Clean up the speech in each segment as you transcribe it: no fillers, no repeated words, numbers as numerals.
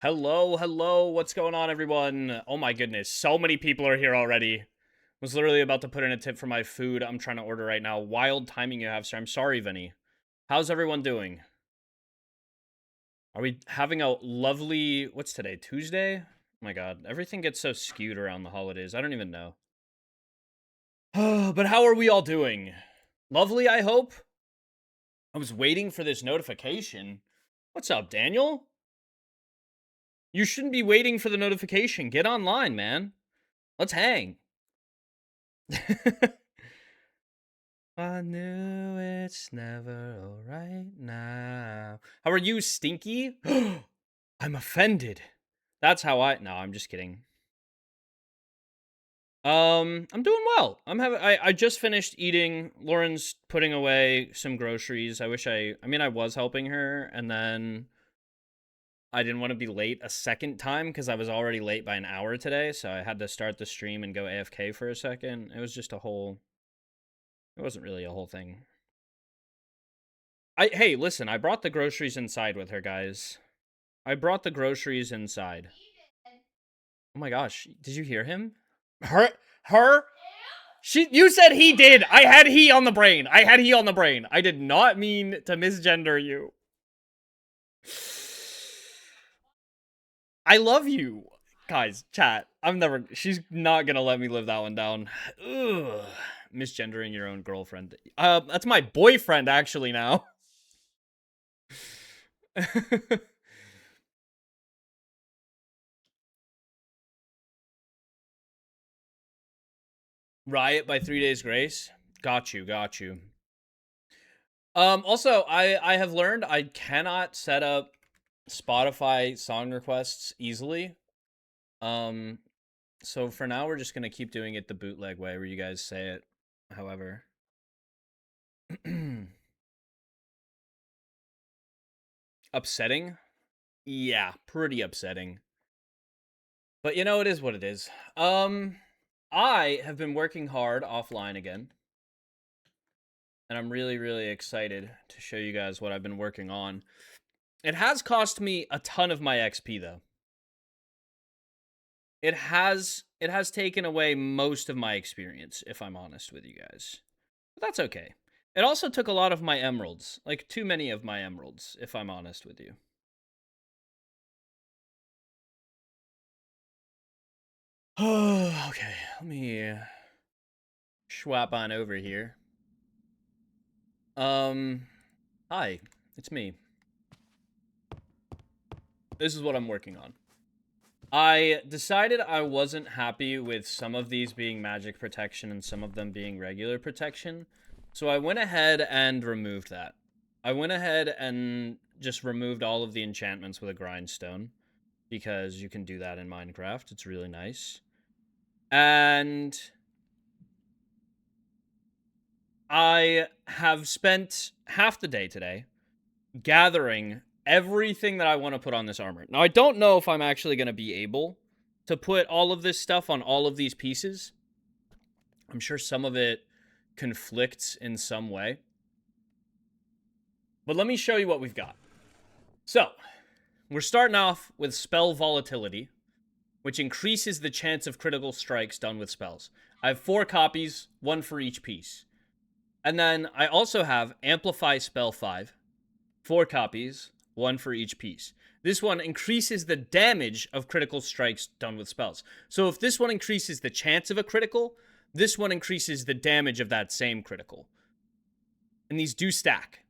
Hello, hello, what's going on, everyone? Oh my goodness, so many people are here already. Was literally about to put in a tip for my food I'm trying to order right now. Wild timing you have, sir. I'm sorry, Vinny. How's everyone doing? Are we having a lovely, what's today, Tuesday? Oh my god, everything gets so skewed around the holidays. I don't even know. But how are we all doing? Lovely, I hope? I was waiting for this notification. What's up, Daniel? You shouldn't be waiting for the notification. Get online, man. Let's hang. I knew it's never alright now. How are you, Stinky? I'm offended. That's how No, I'm just kidding. I'm doing well. I just finished eating. Lauren's putting away some groceries. I was helping her, and then I didn't want to be late a second time because I was already late by an hour today, so I had to start the stream and go AFK for a second. It was just it wasn't really a whole thing. Hey, listen, I brought the groceries inside with her, guys. I brought the groceries inside. Oh my gosh, did you hear him? Her? You said he did. I had he on the brain. I did not mean to misgender you. I love you. Guys, chat. She's not gonna let me live that one down. Ugh. Misgendering your own girlfriend. That's my boyfriend, actually, now. Riot by 3 Days Grace. Got you. Also, I have learned I cannot set up Spotify song requests easily. So for now, we're just gonna keep doing it the bootleg way, where you guys say it. However, upsetting. Yeah, pretty upsetting. But you know, it is what it is. I have been working hard offline again. And I'm really, really excited to show you guys what I've been working on. It has cost me a ton of my XP, though. It has taken away most of my experience, if I'm honest with you guys. But that's okay. It also took a lot of my emeralds. Like, too many of my emeralds, if I'm honest with you. Okay, let me swap on over here. Hi, it's me. This is what I'm working on. I decided I wasn't happy with some of these being magic protection and some of them being regular protection. So I went ahead and removed that. I went ahead and just removed all of the enchantments with a grindstone, because you can do that in Minecraft. It's really nice. And I have spent half the day today gathering everything that I want to put on this armor. Now, I don't know if I'm actually going to be able to put all of this stuff on all of these pieces. I'm sure some of it conflicts in some way. But let me show you what we've got. So, we're starting off with spell volatility, which increases the chance of critical strikes done with spells. I have 4 copies, 1 for each piece. And then I also have amplify spell 5, 4 copies, 1 for each piece. This one increases the damage of critical strikes done with spells. So if this one increases the chance of a critical, this one increases the damage of that same critical. And these do stack.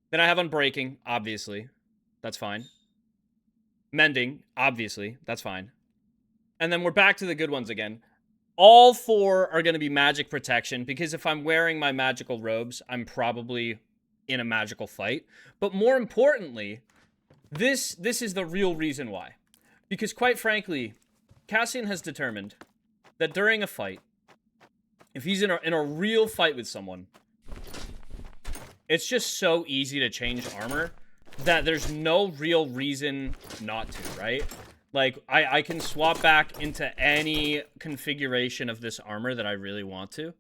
Then I have Unbreaking, obviously. That's fine. Mending, obviously. That's fine. And then we're back to the good ones again. All 4 are going to be magic protection, because if I'm wearing my magical robes, I'm probably in a magical fight. But more importantly, this is the real reason why. Because quite frankly, Cassian has determined that during a fight, if he's in a real fight with someone, it's just so easy to change armor that there's no real reason not to, right? Like, I can swap back into any configuration of this armor that I really want to.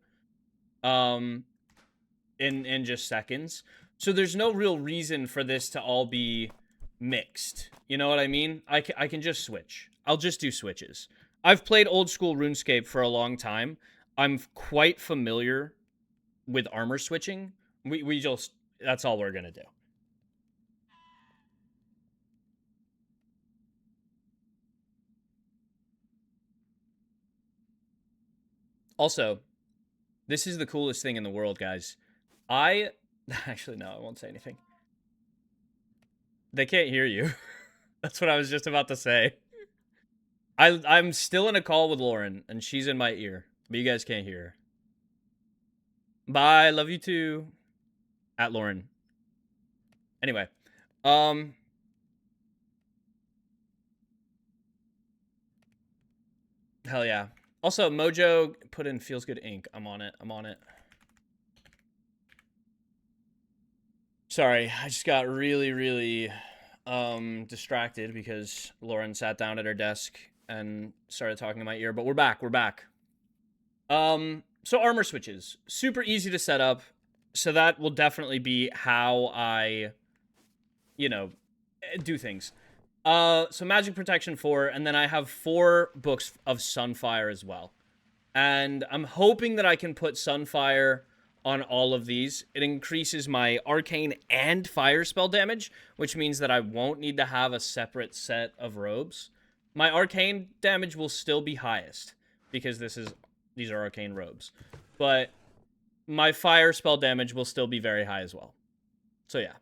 In just seconds. So there's no real reason for this to all be mixed. You know what I mean? I can just switch. I'll just do switches. I've played old school RuneScape for a long time. I'm quite familiar with armor switching. We just, that's all we're gonna do. Also, this is the coolest thing in the world, guys. Actually, no, I won't say anything. They can't hear you. That's what I was just about to say. I'm still in a call with Lauren, and she's in my ear, but you guys can't hear her. Bye, love you too. At Lauren. Anyway, hell yeah. Also, Mojo put in Feels Good Ink. I'm on it. I'm on it. Sorry, I just got really distracted because Lauren sat down at her desk and started talking in my ear, but we're back. We're back. So armor switches, super easy to set up. So that will definitely be how I, you know, do things. So Magic Protection 4, and then I have 4 books of Sunfire as well. And I'm hoping that I can put Sunfire on all of these. It increases my Arcane and Fire spell damage, which means that I won't need to have a separate set of robes. My Arcane damage will still be highest, because these are Arcane robes. But my Fire spell damage will still be very high as well. So yeah.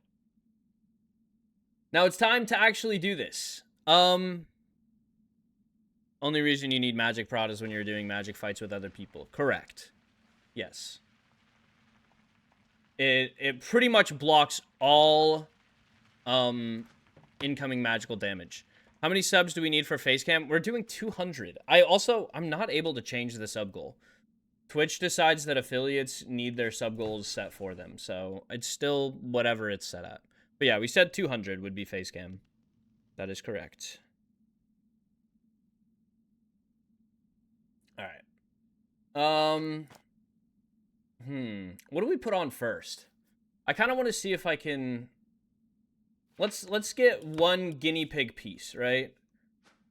Now it's time to actually do this. Only reason you need Magic Prod is when you're doing Magic fights with other people. Correct. Yes. It pretty much blocks all incoming magical damage. How many subs do we need for Facecam? We're doing 200. I'm not able to change the sub goal. Twitch decides that affiliates need their sub goals set for them, so it's still whatever it's set at. But yeah, we said 200 would be Facecam. That is correct. All right. What do we put on first? I kind of want to see if I can. Let's get one guinea pig piece, right?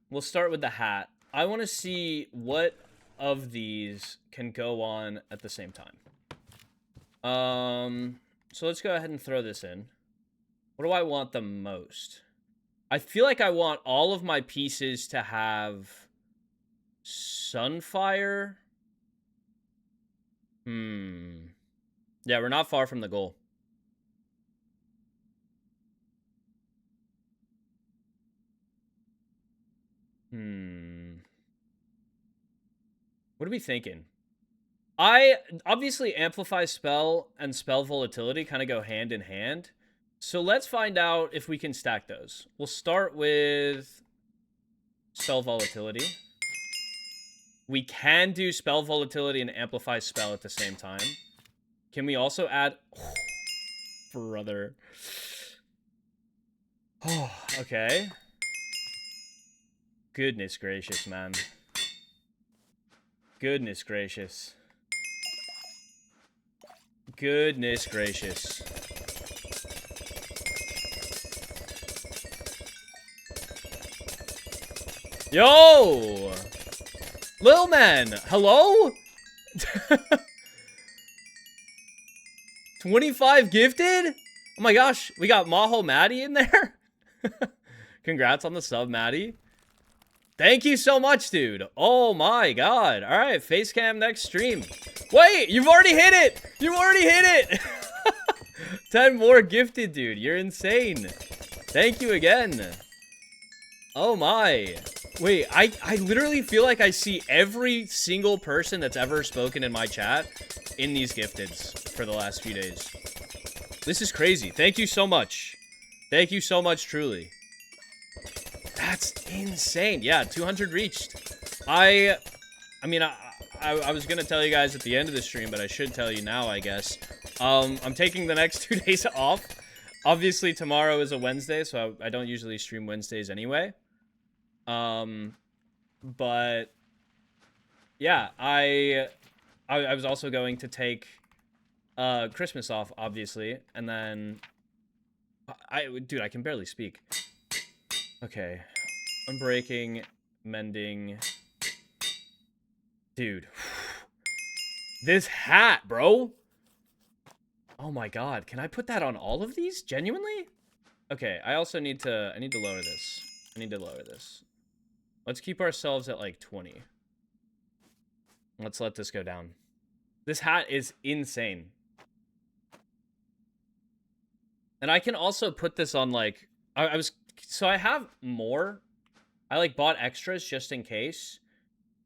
We'll start with the hat. I want to see what of these can go on at the same time. So let's go ahead and throw this in. What do I want the most? I feel like I want all of my pieces to have Sunfire. Yeah, we're not far from the goal. What are we thinking? Obviously, Amplify Spell and Spell Volatility kind of go hand in hand. So let's find out if we can stack those. We'll start with Spell Volatility. We can do Spell Volatility and Amplify Spell at the same time. Can we also add... Oh, brother. Oh, okay. Goodness gracious, man. Goodness gracious. Goodness gracious. Yo! Lil Man, hello? 25 gifted? Oh my gosh, we got Maho Maddie in there? Congrats on the sub, Maddie. Thank you so much, dude. Oh my god. All right, Facecam next stream. Wait, you've already hit it. You've already hit it. 10 more gifted, dude. You're insane. Thank you again. Oh my. Wait, I literally feel like I see every single person that's ever spoken in my chat in these gifteds for the last few days. This is crazy. Thank you so much. Thank you so much, truly. That's insane. Yeah, 200 reached. I mean, I was going to tell you guys at the end of the stream, but I should tell you now, I guess. I'm taking the next 2 days off. Obviously, tomorrow is a Wednesday, so I don't usually stream Wednesdays anyway. But yeah, I was also going to take Christmas off, obviously, and then dude, I can barely speak. Okay. Unbreaking, mending. Dude. This hat, bro. Oh my god. Can I put that on all of these? Genuinely? Okay, I also need to lower this. I need to lower this. Let's keep ourselves at like 20. Let's let this go down. This hat is insane. And I can also put this on like so I have more. I like bought extras just in case.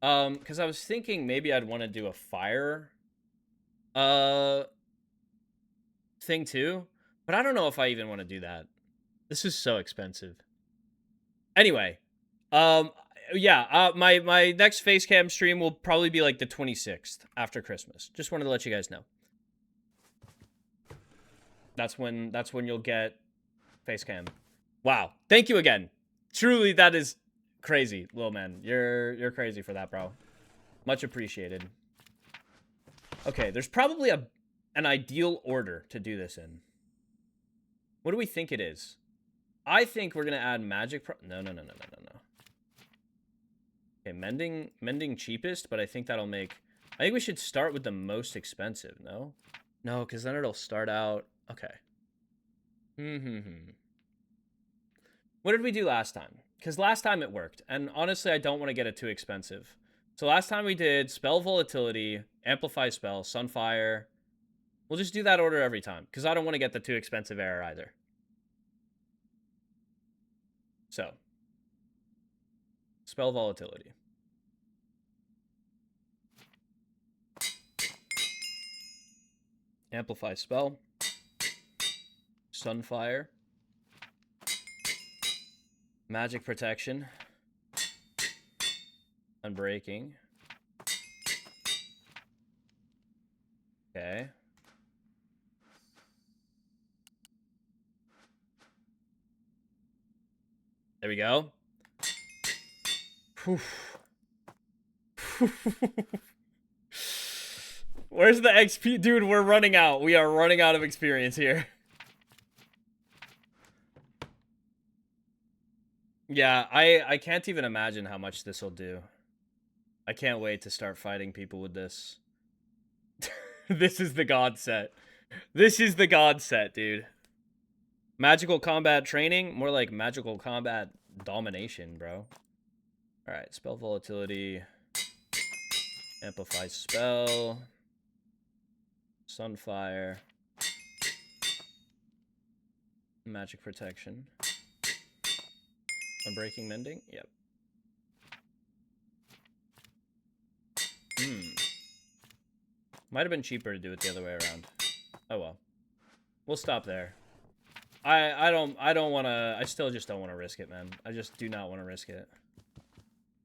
Because I was thinking maybe I'd want to do a fire thing too. But I don't know if I even want to do that. This is so expensive. Anyway, yeah, my next face cam stream will probably be like the 26th after Christmas. Just wanted to let you guys know. That's when you'll get face cam. Wow. Thank you again. Truly, that is crazy, little man. You're crazy for that, bro. Much appreciated. Okay, there's probably an ideal order to do this in. What do we think it is? I think we're gonna add magic. No. Okay, mending cheapest, but I think that'll make. I think we should start with the most expensive. No, because then it'll start out. Okay. What did we do last time? Because last time it worked, and honestly, I don't want to get it too expensive. So last time we did spell volatility, amplify spell, sunfire. We'll just do that order every time, because I don't want to get the too expensive error either. So, spell volatility. Amplify spell. Sunfire. Magic protection. Unbreaking. Okay. There we go. Where's the XP? Dude, we're running out. We are running out of experience here. Yeah, I can't even imagine how much this will do. I can't wait to start fighting people with this. This is the god set. This is the god set, dude. Magical combat training? More like magical combat domination, bro. Alright, spell volatility. Amplify spell. Sunfire. Magic protection. Unbreaking mending? Yep. Might have been cheaper to do it the other way around. Oh well. We'll stop there. I don't want to. I still just don't want to risk it, man. I just do not want to risk it.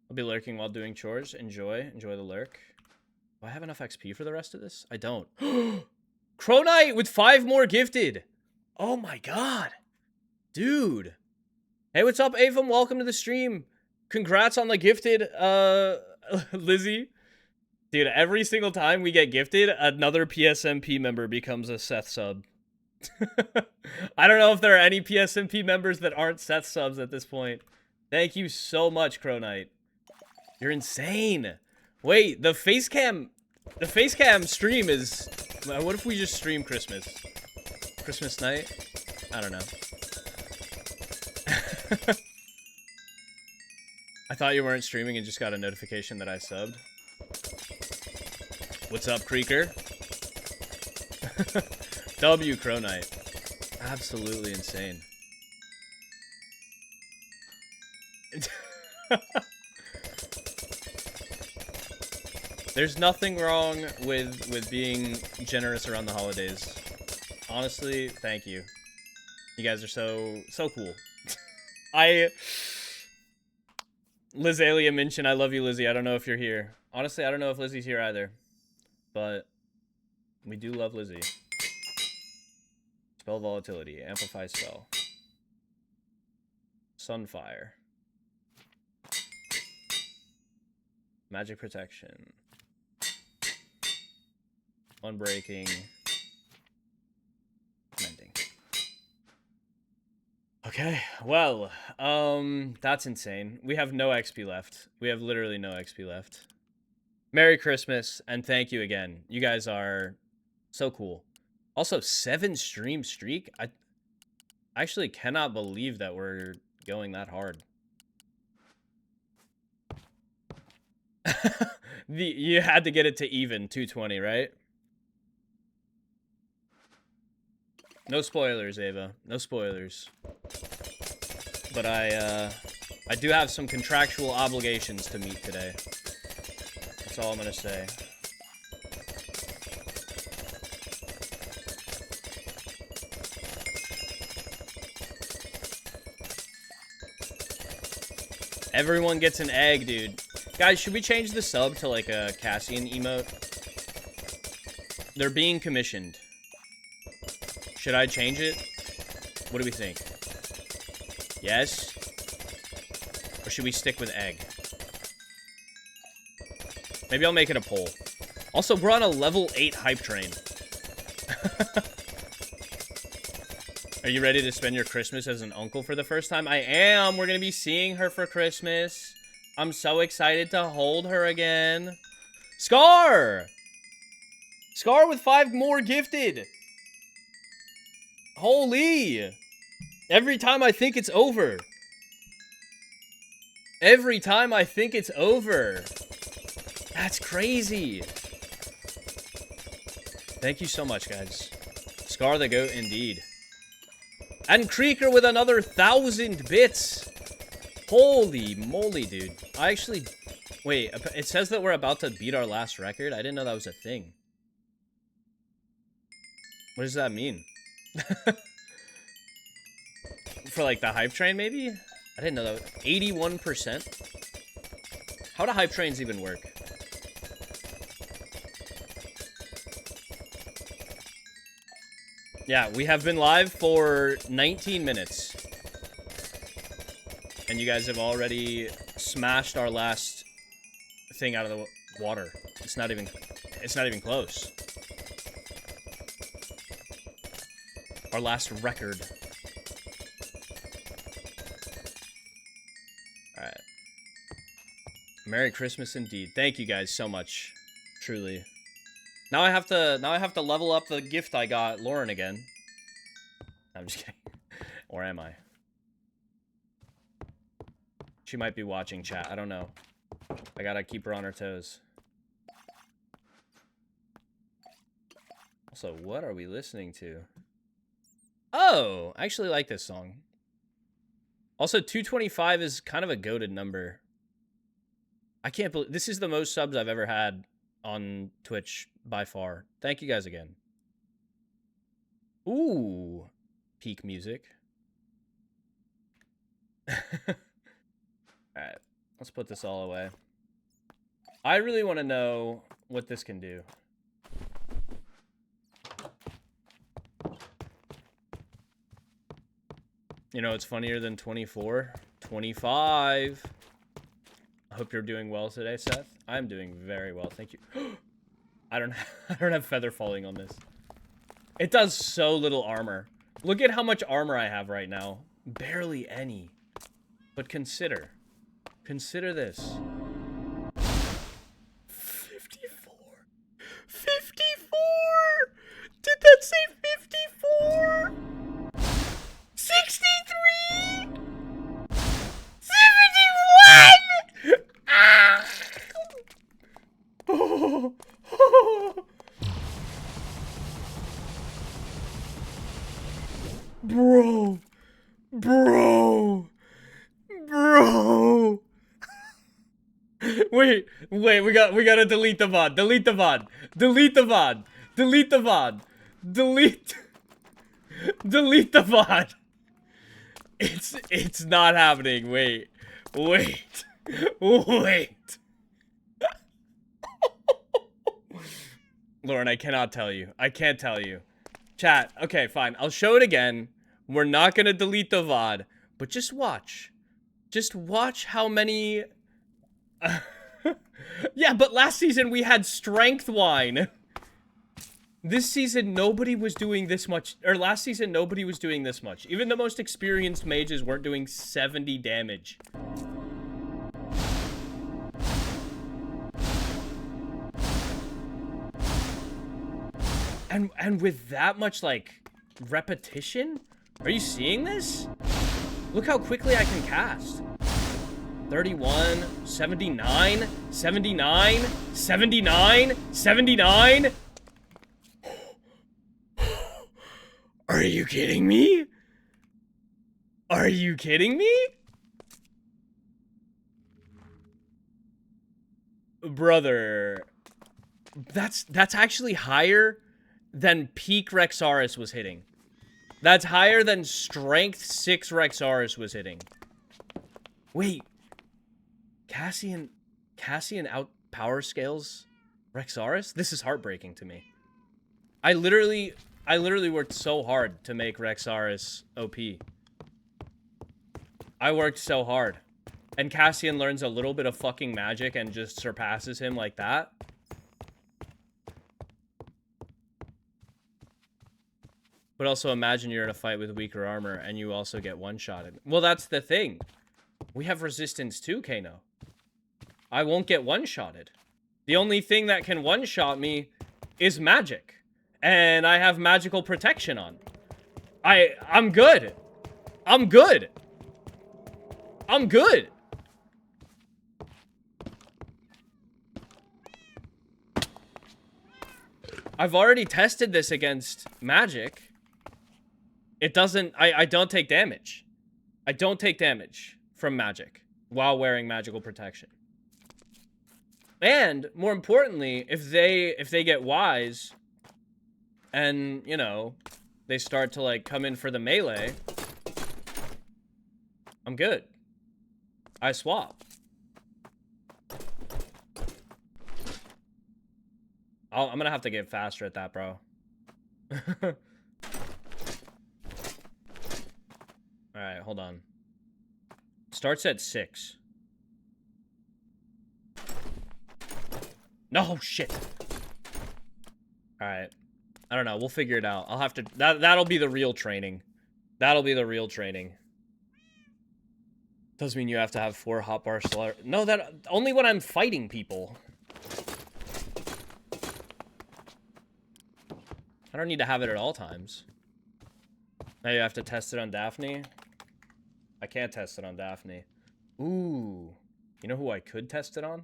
I'll be lurking while doing chores. Enjoy the lurk. Do I have enough XP for the rest of this? I don't. Cronite with 5 more gifted. Oh my god. Dude. Hey, what's up, Avum? Welcome to the stream. Congrats on the gifted, Lizzie. Dude, every single time we get gifted, another PSMP member becomes a Seth sub. I don't know if there are any PSMP members that aren't Seth subs at this point. Thank you so much, Cronite. You're insane. Wait, the facecam stream is... What if we just stream Christmas? Christmas night? I don't know. I thought you weren't streaming and just got a notification that I subbed. What's up, Creeker? W Cronite. Absolutely insane. There's nothing wrong with being generous around the holidays. Honestly, thank you. You guys are so cool. Liz Alia mentioned I love you, Lizzie. I don't know if you're here. Honestly, I don't know if Lizzie's here either. But we do love Lizzie. Spell volatility. Amplify spell. Sunfire. Magic protection. Unbreaking. Mending. Okay, well, that's insane. We have no XP left. We have literally no XP left. Merry Christmas, and thank you again. You guys are so cool. Also, 7 stream streak? I actually cannot believe that we're going that hard. You had to get it to even 220, right? No spoilers, Ava. No spoilers. But I do have some contractual obligations to meet today. That's all I'm gonna say. Everyone gets an egg, dude. Guys, should we change the sub to like a Cassian emote? They're being commissioned. Should I change it? What do we think? Yes? Or should we stick with egg? Maybe I'll make it a poll. Also, we're on a level 8 hype train. Are you ready to spend your Christmas as an uncle for the first time? I am. We're going to be seeing her for Christmas. I'm so excited to hold her again. Scar! Scar with 5 more gifted. Holy! Every time I think it's over. Every time I think it's over. That's crazy. Thank you so much, guys. Scar the goat, indeed. And Creeker with another 1,000 bits. Holy moly, dude. I actually... Wait, it says that we're about to beat our last record? I didn't know that was a thing. What does that mean? For like the hype train, maybe? I didn't know that. 81%? How do hype trains even work? Yeah, we have been live for 19 minutes. And you guys have already smashed our last thing out of the water. It's not even close. Our last record. Alright. Merry Christmas indeed. Thank you guys so much. Truly. Now I have to level up the gift I got Lauren again. I'm just kidding. Or am I? She might be watching chat. I don't know. I gotta keep her on her toes. Also, what are we listening to? Oh, I actually like this song. Also, 225 is kind of a goated number. I can't believe this is the most subs I've ever had on Twitch by far. Thank you guys again. Ooh, peak music. Alright, let's put this all away. I really want to know what this can do. You know, it's funnier than 24. 25. I hope you're doing well today, Seth. I'm doing very well, thank you. I don't have feather falling on this. It does so little armor. Look at how much armor I have right now. Barely any. But consider this. 54. 54! Did that say 54? 63! 71! Ah! Oh. Bro. Wait, we gotta delete the VOD. Delete the VOD. Delete the VOD. Delete the VOD. Delete the VOD. It's not happening. Wait. Lauren, I cannot tell you. I can't tell you. Chat, okay, fine. I'll show it again. We're not gonna delete the VOD, but just watch. Just watch how many... Yeah, but last season we had strength wine. This season, nobody was doing this much. Or last season, nobody was doing this much. Even the most experienced mages weren't doing 70 damage. And with that much, like, repetition? Are you seeing this? Look how quickly I can cast. 31, 79, 79, 79, 79. Are you kidding me? Are you kidding me? Brother, that's actually higher than peak Rexaurus was hitting. That's higher than strength 6 Rexaurus was hitting. Wait. Cassian out power scales Rexaurus? This is heartbreaking to me. I literally worked so hard to make Rexaurus OP. I worked so hard. And Cassian learns a little bit of fucking magic and just surpasses him like that. But also imagine you're in a fight with weaker armor and you also get one-shotted. Well, that's the thing. We have resistance too, Kano. I won't get one-shotted. The only thing that can one-shot me is magic. And I have magical protection on. I'm good. I'm good. I'm good. I've already tested this against magic. It doesn't... I don't take damage. I don't take damage from magic while wearing magical protection. And, more importantly, if they get wise and, you know, they start to, like, come in for the melee, I'm good. I swap. I'm gonna have to get faster at that, bro. Alright, hold on. Starts at 6. No, shit. Alright. I don't know. We'll figure it out. I'll have to... That'll be the real training. That'll be the real training. Doesn't mean you have to have 4 hotbar slur. No, that... Only when I'm fighting people. I don't need to have it at all times. Now you have to test it on Daphne. I can't test it on Daphne. Ooh. You know who I could test it on?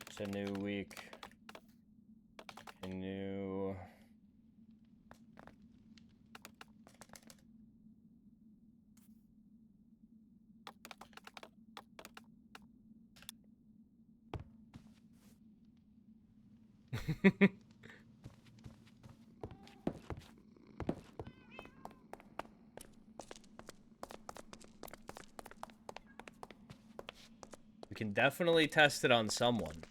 It's a new week. A new... We can definitely test it on someone.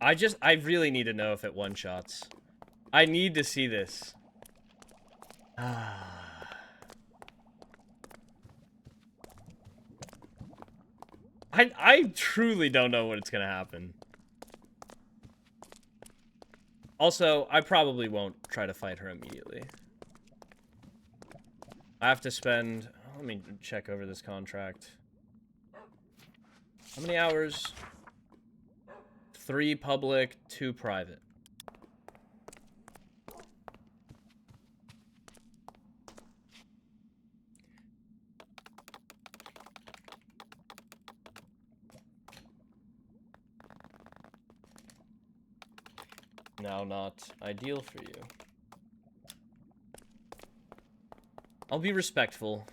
I really need to know if it one-shots. I need to see this. I truly don't know what's gonna happen. Also, I probably won't try to fight her immediately. I have to spend... Let me check over this contract. How many hours? 3 public, 2 private. Now not ideal for you. I'll be respectful.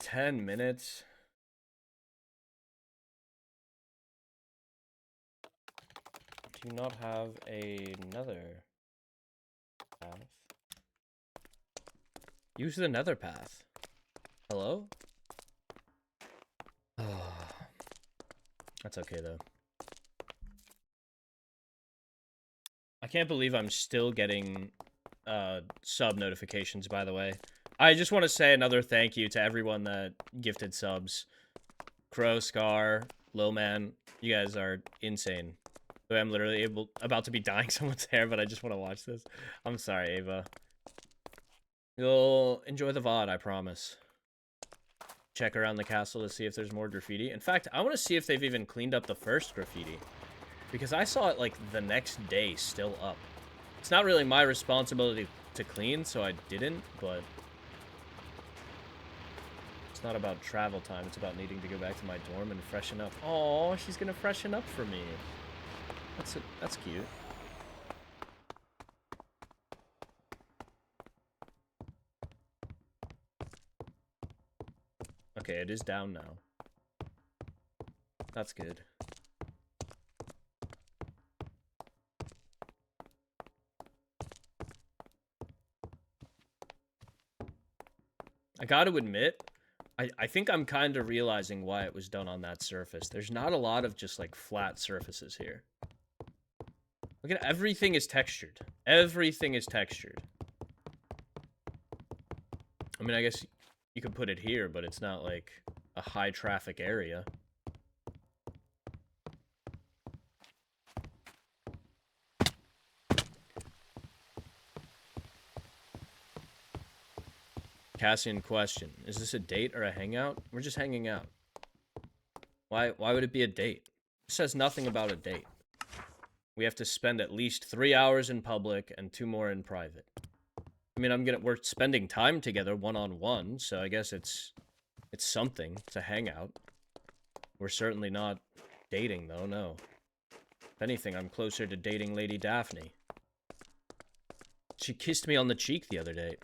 10 minutes. Do you not have another path? Use the nether path. Hello? That's okay, though. I can't believe I'm still getting sub notifications, by the way. I just want to say another thank you to everyone that gifted subs. Crow, Scar, Lil Man, you guys are insane. I'm literally about to be dyeing someone's hair, but I just want to watch this. I'm sorry, Ava. You'll enjoy the VOD, I promise. Check around the castle to see if there's more graffiti. In fact, I want to see if they've even cleaned up the first graffiti. Because I saw it, like, the next day still up. It's not really my responsibility to clean, so I didn't, but... It's not about travel time, it's about needing to go back to my dorm and freshen up. Oh, she's gonna freshen up for me. That's cute. Okay, it is down now. That's good. I gotta admit, I think I'm kind of realizing why it was done on that surface. There's not a lot of just, like, flat surfaces here. Look at everything is textured. Everything is textured. I mean, I guess you could put it here, but it's not, like, a high traffic area. Cassian question. Is this a date or a hangout? We're just hanging out. Why would it be a date? It says nothing about a date. We have to spend at least 3 hours in public and 2 more in private. I mean, we're spending time together one-on-one, so I guess it's something. It's a hangout. We're certainly not dating, though, no. If anything, I'm closer to dating Lady Daphne. She kissed me on the cheek the other day.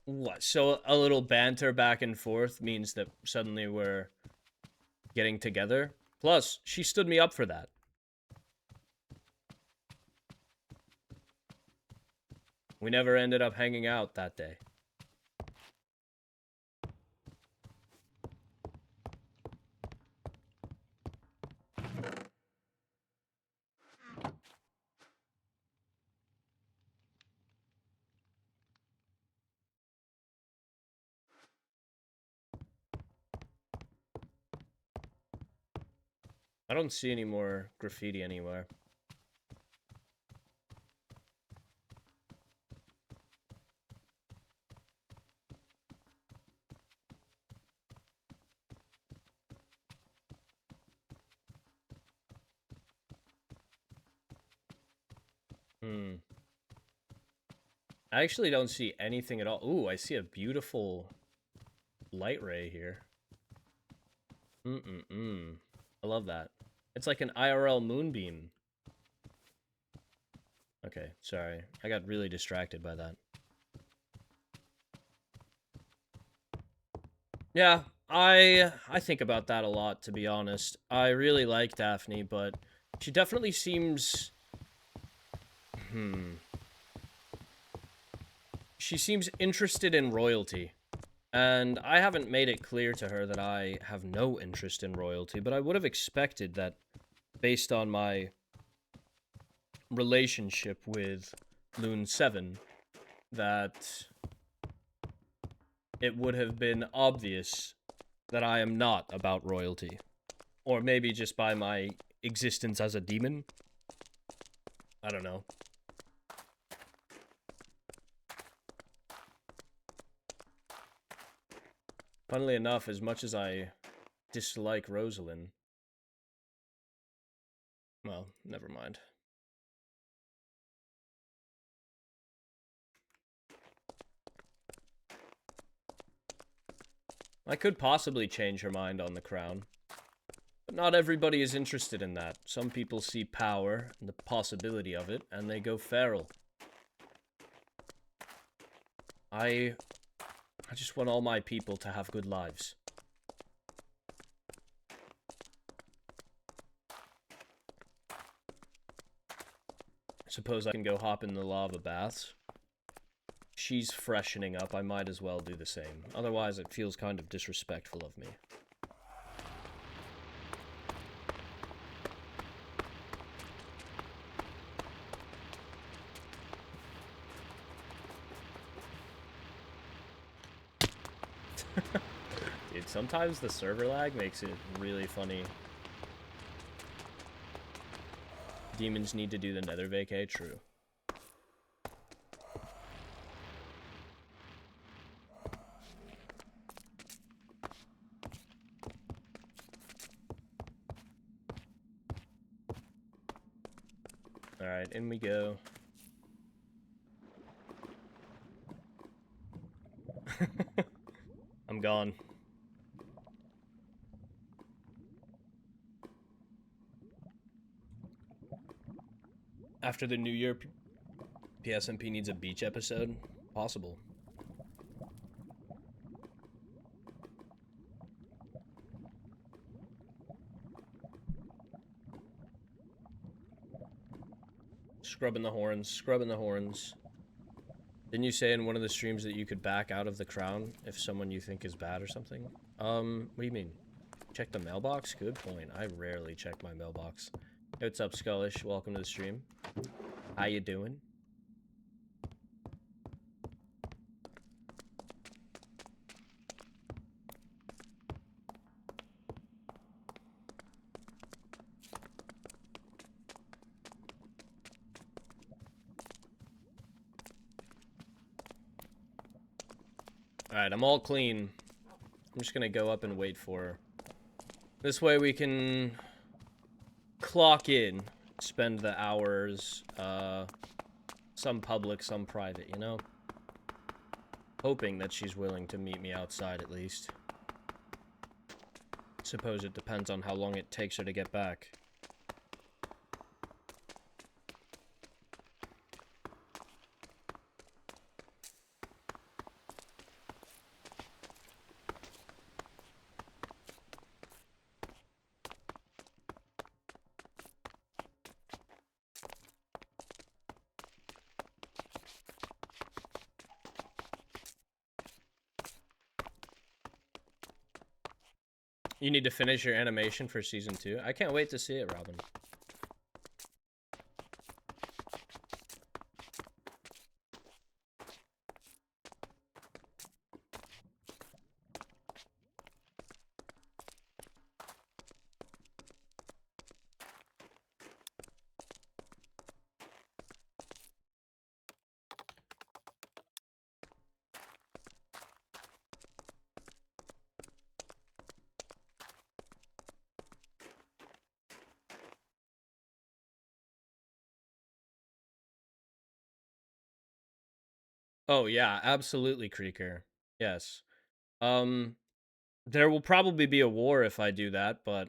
What? So a little banter back and forth means that suddenly we're getting together? Plus, she stood me up for that. We never ended up hanging out that day. I don't see any more graffiti anywhere. I actually don't see anything at all. Ooh, I see a beautiful light ray here. I love that. It's like an IRL moonbeam. Okay, sorry. I got really distracted by that. Yeah, I think about that a lot, to be honest. I really like Daphne, but she definitely seems... She seems interested in royalty. And I haven't made it clear to her that I have no interest in royalty, but I would have expected that, based on my relationship with Loon 7, that it would have been obvious that I am not about royalty. Or maybe just by my existence as a demon. I don't know. Funnily enough, as much as I dislike Rosalind... Well, never mind. I could possibly change her mind on the crown. But not everybody is interested in that. Some people see power and the possibility of it, and they go feral. I just want all my people to have good lives. Suppose I can go hop in the lava baths. She's freshening up, I might as well do the same. Otherwise, it feels kind of disrespectful of me. Dude, sometimes the server lag makes it really funny. Demons need to do the nether vacay, true. Alright, in we go. I'm gone. After the new year, PSMP needs a beach episode? Possible. Scrubbing the horns, scrubbing the horns. Didn't you say in one of the streams that you could back out of the crown if someone you think is bad or something? What do you mean? Check the mailbox? Good point. I rarely check my mailbox. Hey, what's up, Skullish? Welcome to the stream. How you doing? Alright, I'm all clean. I'm just gonna go up and wait for her. This way we can clock in, spend the hours, some public, some private, you know? Hoping that she's willing to meet me outside at least. Suppose it depends on how long it takes her to get back. You need to finish your animation for season 2. I can't wait to see it, Robin. Oh yeah, absolutely, Creaker. Yes. There will probably be a war if I do that, but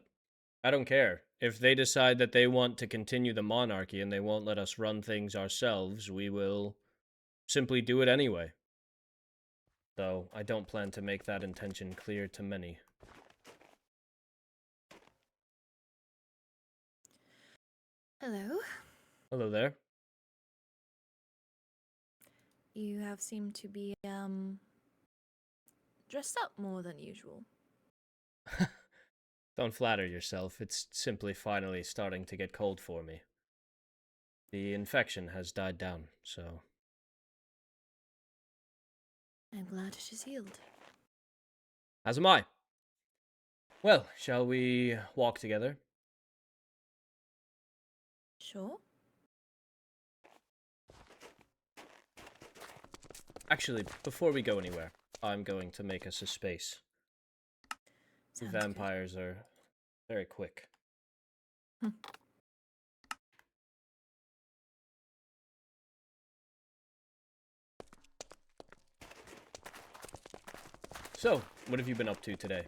I don't care. If they decide that they want to continue the monarchy and they won't let us run things ourselves, we will simply do it anyway. Though I don't plan to make that intention clear to many. Hello. Hello there. You have seemed to be, dressed up more than usual. Don't flatter yourself. It's simply finally starting to get cold for me. The infection has died down, so... I'm glad it is healed. As am I. Well, shall we walk together? Sure. Actually, before we go anywhere, I'm going to make us a space. Sounds Vampires are very quick. good. So, what have you been up to today?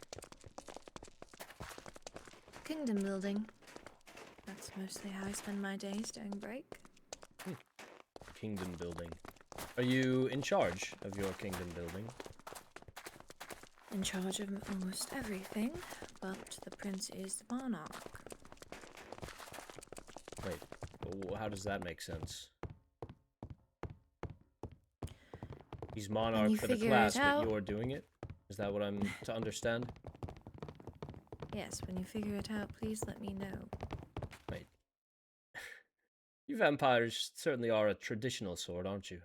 Kingdom building. That's mostly how I spend my days during break. Kingdom building. Are you in charge of your kingdom building? In charge of almost everything, but the prince is the monarch. Wait, how does that make sense? He's monarch for the class, but you're doing it? Is that what I'm to understand? Yes, when you figure it out, please let me know. Wait. You vampires certainly are a traditional sort, aren't you?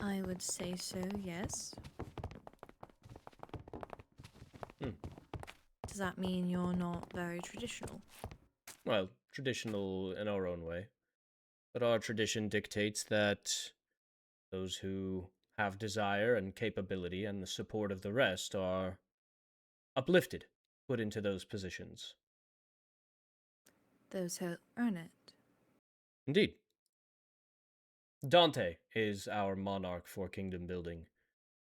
I would say so, yes. Does that mean you're not very traditional? Well, traditional in our own way. But our tradition dictates that those who have desire and capability and the support of the rest are uplifted, put into those positions. Those who earn it. Indeed. Dante is our monarch for kingdom building.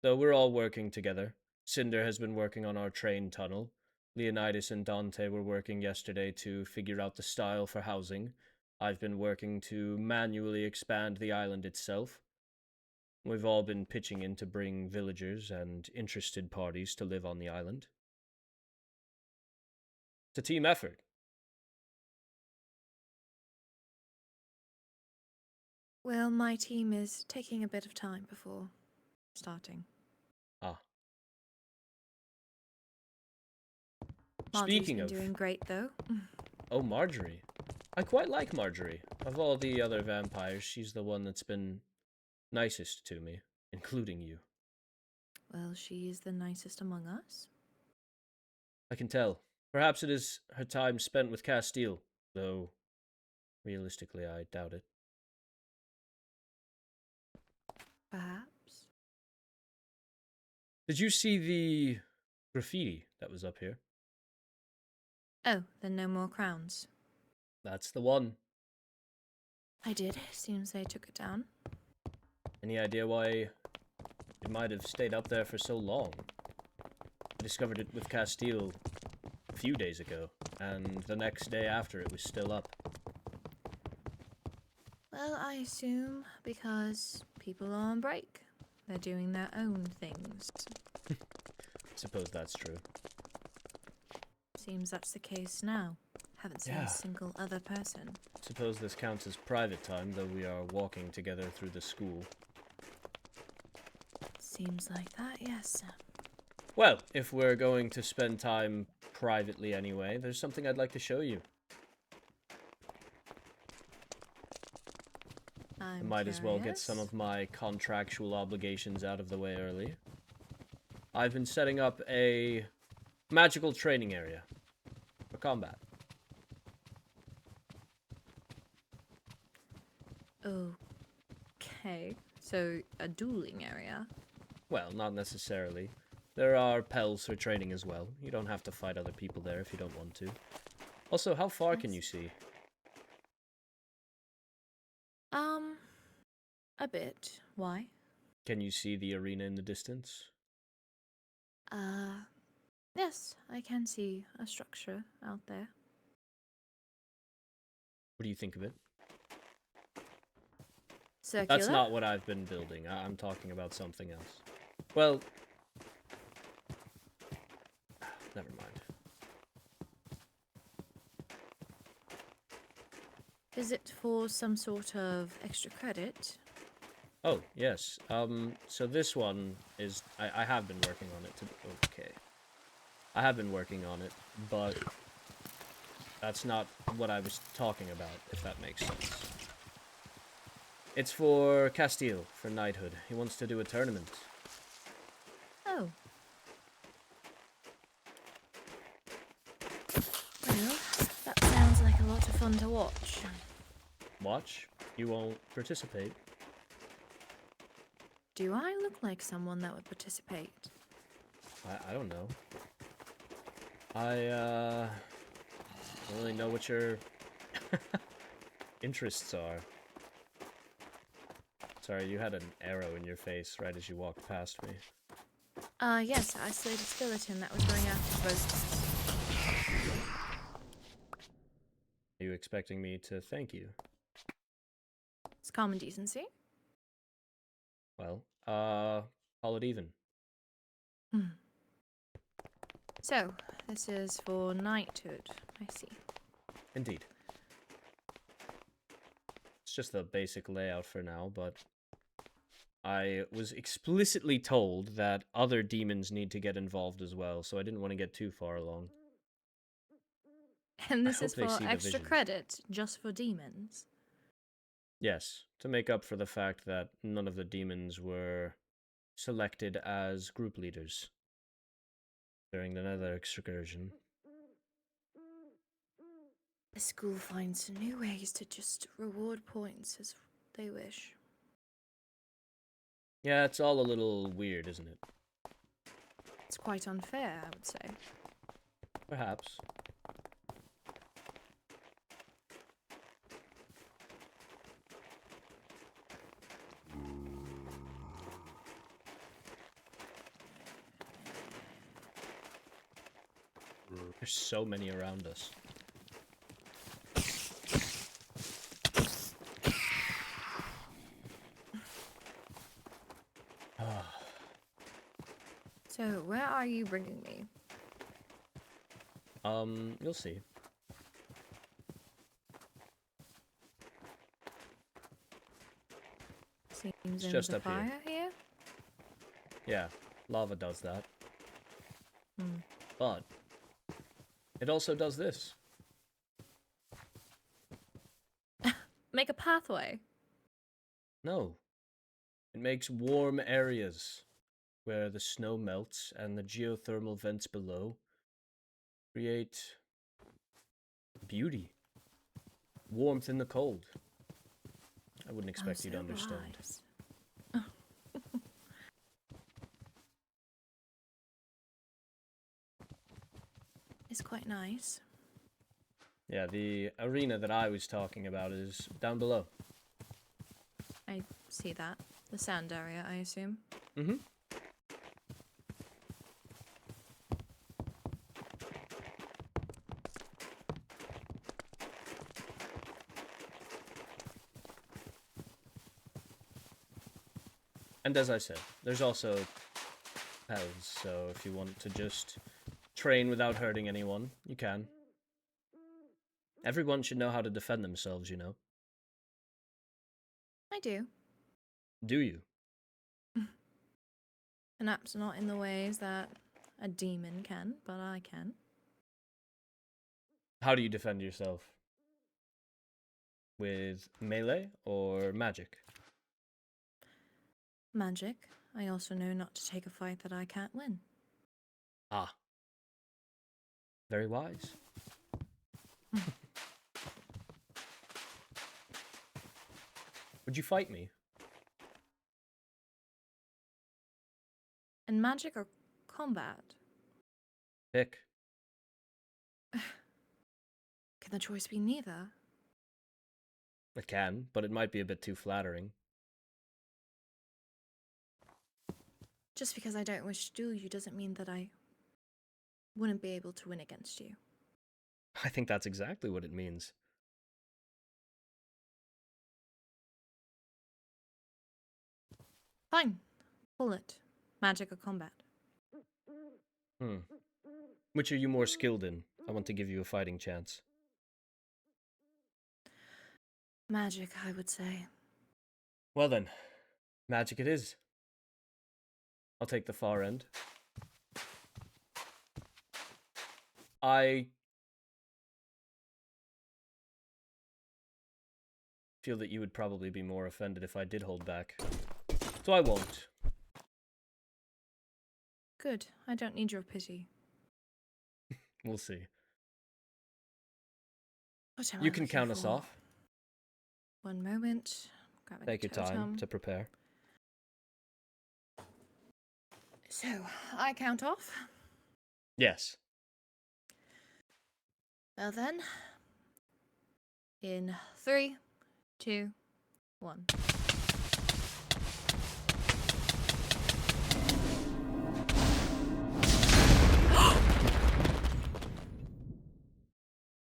Though we're all working together. Cinder has been working on our train tunnel. Leonidas and Dante were working yesterday to figure out the style for housing. I've been working to manually expand the island itself. We've all been pitching in to bring villagers and interested parties to live on the island. It's a team effort. Well, my team is taking a bit of time before starting. Ah. Marjorie's Speaking been of... doing great, though. Oh, Marjorie. I quite like Marjorie. Of all the other vampires, she's the one that's been nicest to me, including you. Well, she is the nicest among us. I can tell. Perhaps it is her time spent with Castile, though realistically I doubt it. Perhaps. Did you see the graffiti that was up here? Oh, then no more crowns. That's the one. I did. Seems they took it down. Any idea why it might have stayed up there for so long? I discovered it with Castile a few days ago, and the next day after it was still up. Well, I assume because people are on break. They're doing their own things. Suppose that's true. Seems that's the case now. Haven't seen a single other person. Suppose this counts as private time, though we are walking together through the school. Seems like that, yes. Well, if we're going to spend time privately anyway, there's something I'd like to show you. I might as well get some of my contractual obligations out of the way early. I've been setting up a magical training area for combat. Okay, so a dueling area? Well, not necessarily. There are pels for training as well. You don't have to fight other people there if you don't want to. Also, how far can you see? A bit. Why? Can you see the arena in the distance? Yes, I can see a structure out there. What do you think of it? Circular? That's not what I've been building. I'm talking about something else. Well, never mind. Is it for some sort of extra credit? Oh, yes. So this one is... I have been working on it okay. I have been working on it, but that's not what I was talking about, if that makes sense. It's for Castile, for knighthood. He wants to do a tournament. Oh. Well, that sounds like a lot of fun to watch. Watch? You won't participate. Do I look like someone that would participate? I don't know. I don't really know what your interests are. Sorry, you had an arrow in your face right as you walked past me. Yes, I slayed a skeleton that was going after both. Are you expecting me to thank you? common decency. Well, call it even. So, this is for knighthood, I see. Indeed. It's just the basic layout for now, but I was explicitly told that other demons need to get involved as well, so I didn't want to get too far along. And this hope is they for see the extra vision. credit, just for demons. Yes, to make up for the fact that none of the demons were selected as group leaders during the Nether excursion. The school finds new ways to just reward points as they wish. Yeah, it's all a little weird, isn't it? It's quite unfair, I would say. Perhaps. There's so many around us. So, where are you bringing me? You'll see. Seems It's there's just a up here. fire here. Yeah, lava does that. Hmm. But it also does this. Make a pathway. No. It makes warm areas where the snow melts and the geothermal vents below create beauty. Warmth in the cold. I wouldn't expect you to So understand. wise. It's quite nice. Yeah, the arena that I was talking about is down below. I see that. The sand area, I assume. Mm-hmm. And as I said, there's also paths, so if you want to just train without hurting anyone, you can. Everyone should know how to defend themselves, you know. I do. Do you? Perhaps not in the ways that a demon can, but I can. How do you defend yourself? With melee or magic? Magic. I also know not to take a fight that I can't win. Ah. Very wise. Would you fight me? In magic or combat? Pick. Can the choice be neither? It can, but it might be a bit too flattering. Just because I don't wish to duel you doesn't mean that I wouldn't be able to win against you. I think that's exactly what it means. Fine. Pull it. Magic or combat. Which are you more skilled in? I want to give you a fighting chance. Magic, I would say. Well then, magic it is. I'll take the far end. I feel that you would probably be more offended if I did hold back. So I won't. Good. I don't need your pity. We'll see. What am You I can looking count us for? off. One moment. Grab a Take your time totem. to prepare. So, I count off. Yes. Well then. In 3, 2, 1.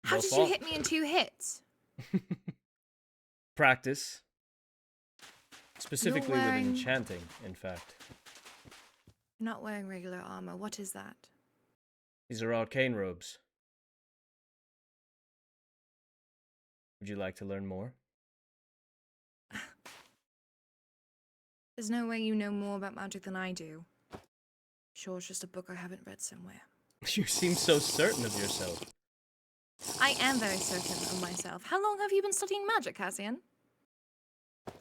How Well did fought. you hit me in 2 hits? Practice. Specifically with enchanting, in fact. You're not wearing regular armor. What is that? These are arcane robes. Would you like to learn more? There's no way you know more about magic than I do. Sure, it's just a book I haven't read somewhere. You seem so certain of yourself. I am very certain of myself. How long have you been studying magic, Cassian?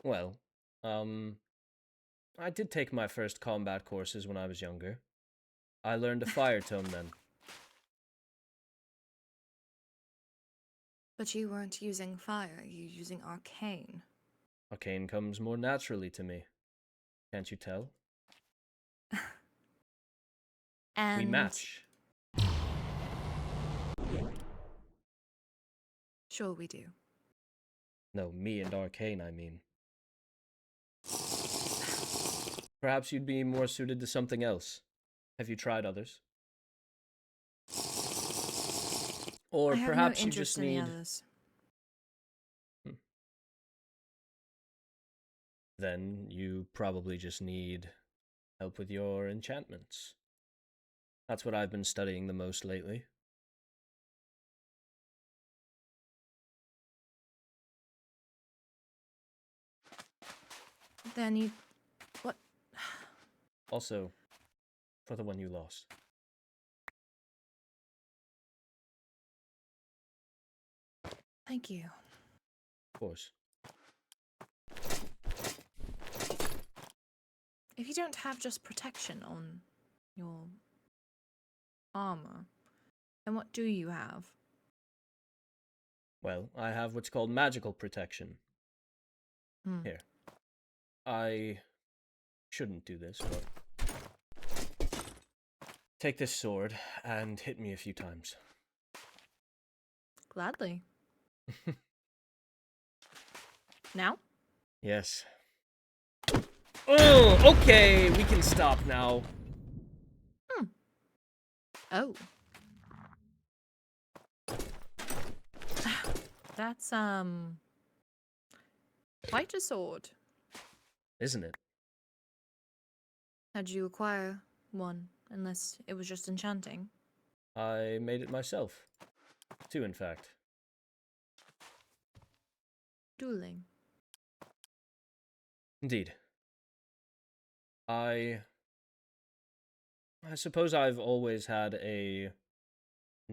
Well, I did take my first combat courses when I was younger. I learned a fire tome then. But you weren't using fire, you were using arcane. Arcane comes more naturally to me. Can't you tell? And We match. sure we do. No, me and Arcane, I mean. Perhaps you'd be more suited to something else. Have you tried others? Or I have perhaps no you just interest in the need... others. Then you probably just need help with your enchantments. That's what I've been studying the most lately. Then you... What? Also, for the one you lost. Thank you. Of course. If you don't have just protection on your armor, then what do you have? Well, I have what's called magical protection. Here. I shouldn't do this, but... Take this sword and hit me a few times. Gladly. Now? Yes. Oh, okay, we can stop now. Oh. That's, quite a sword. Isn't it? How'd you acquire one? Unless it was just enchanting. I made it myself. Two, in fact. Dueling. Indeed. I suppose I've always had an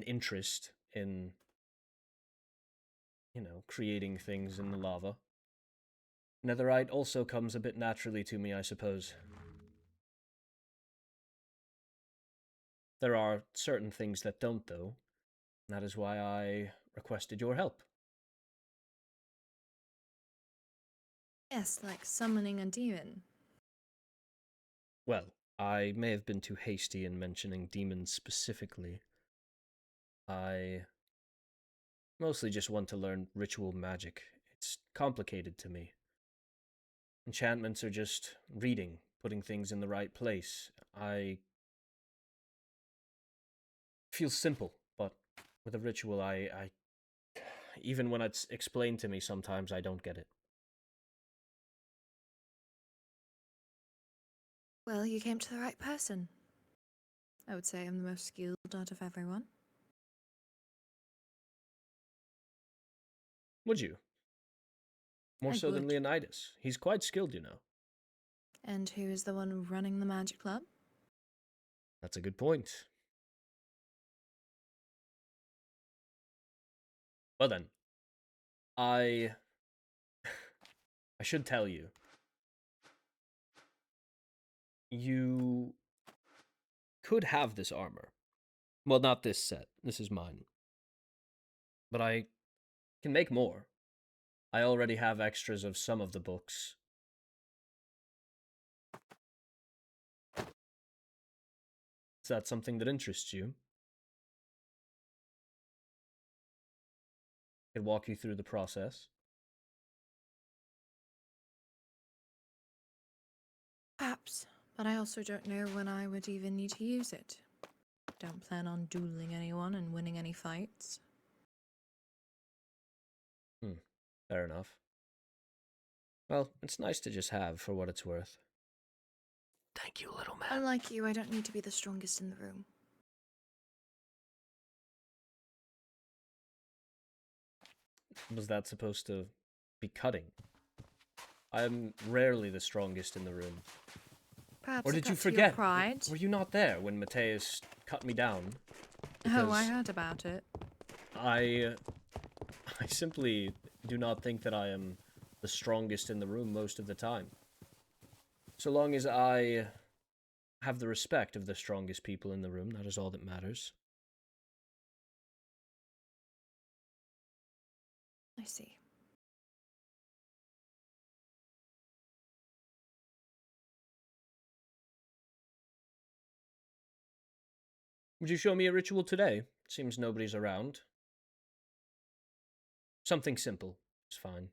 interest in, creating things in the lava. Netherite also comes a bit naturally to me, I suppose. There are certain things that don't, though. And that is why I requested your help. Yes, like summoning a demon. Well, I may have been too hasty in mentioning demons specifically. I mostly just want to learn ritual magic. It's complicated to me. Enchantments are just reading, putting things in the right place. I feel simple, but with a ritual, I even when it's explained to me, sometimes I don't get it. Well, you came to the right person. I would say I'm the most skilled out of everyone. Would you? More I so than would. Leonidas. He's quite skilled, you know. And who is the one running the magic club? That's a good point. Well then, I should tell you. You could have this armor. Well, not this set. This is mine. But I can make more. I already have extras of some of the books. Is that something that interests you? I could walk you through the process. Perhaps, but I also don't know when I would even need to use it. Don't plan on dueling anyone and winning any fights. Fair enough. Well, it's nice to just have for what it's worth. Thank you, little man. Unlike you, I don't need to be the strongest in the room. Was that supposed to be cutting? I'm rarely the strongest in the room. Perhaps Or a did you cut to your forget? pride? Were you not there when Mateus cut me down? Oh, I Because heard about it. I simply do not think that I am the strongest in the room most of the time. So long as I have the respect of the strongest people in the room, that is all that matters. I see. Would you show me a ritual today? Seems nobody's around. Something simple is fine.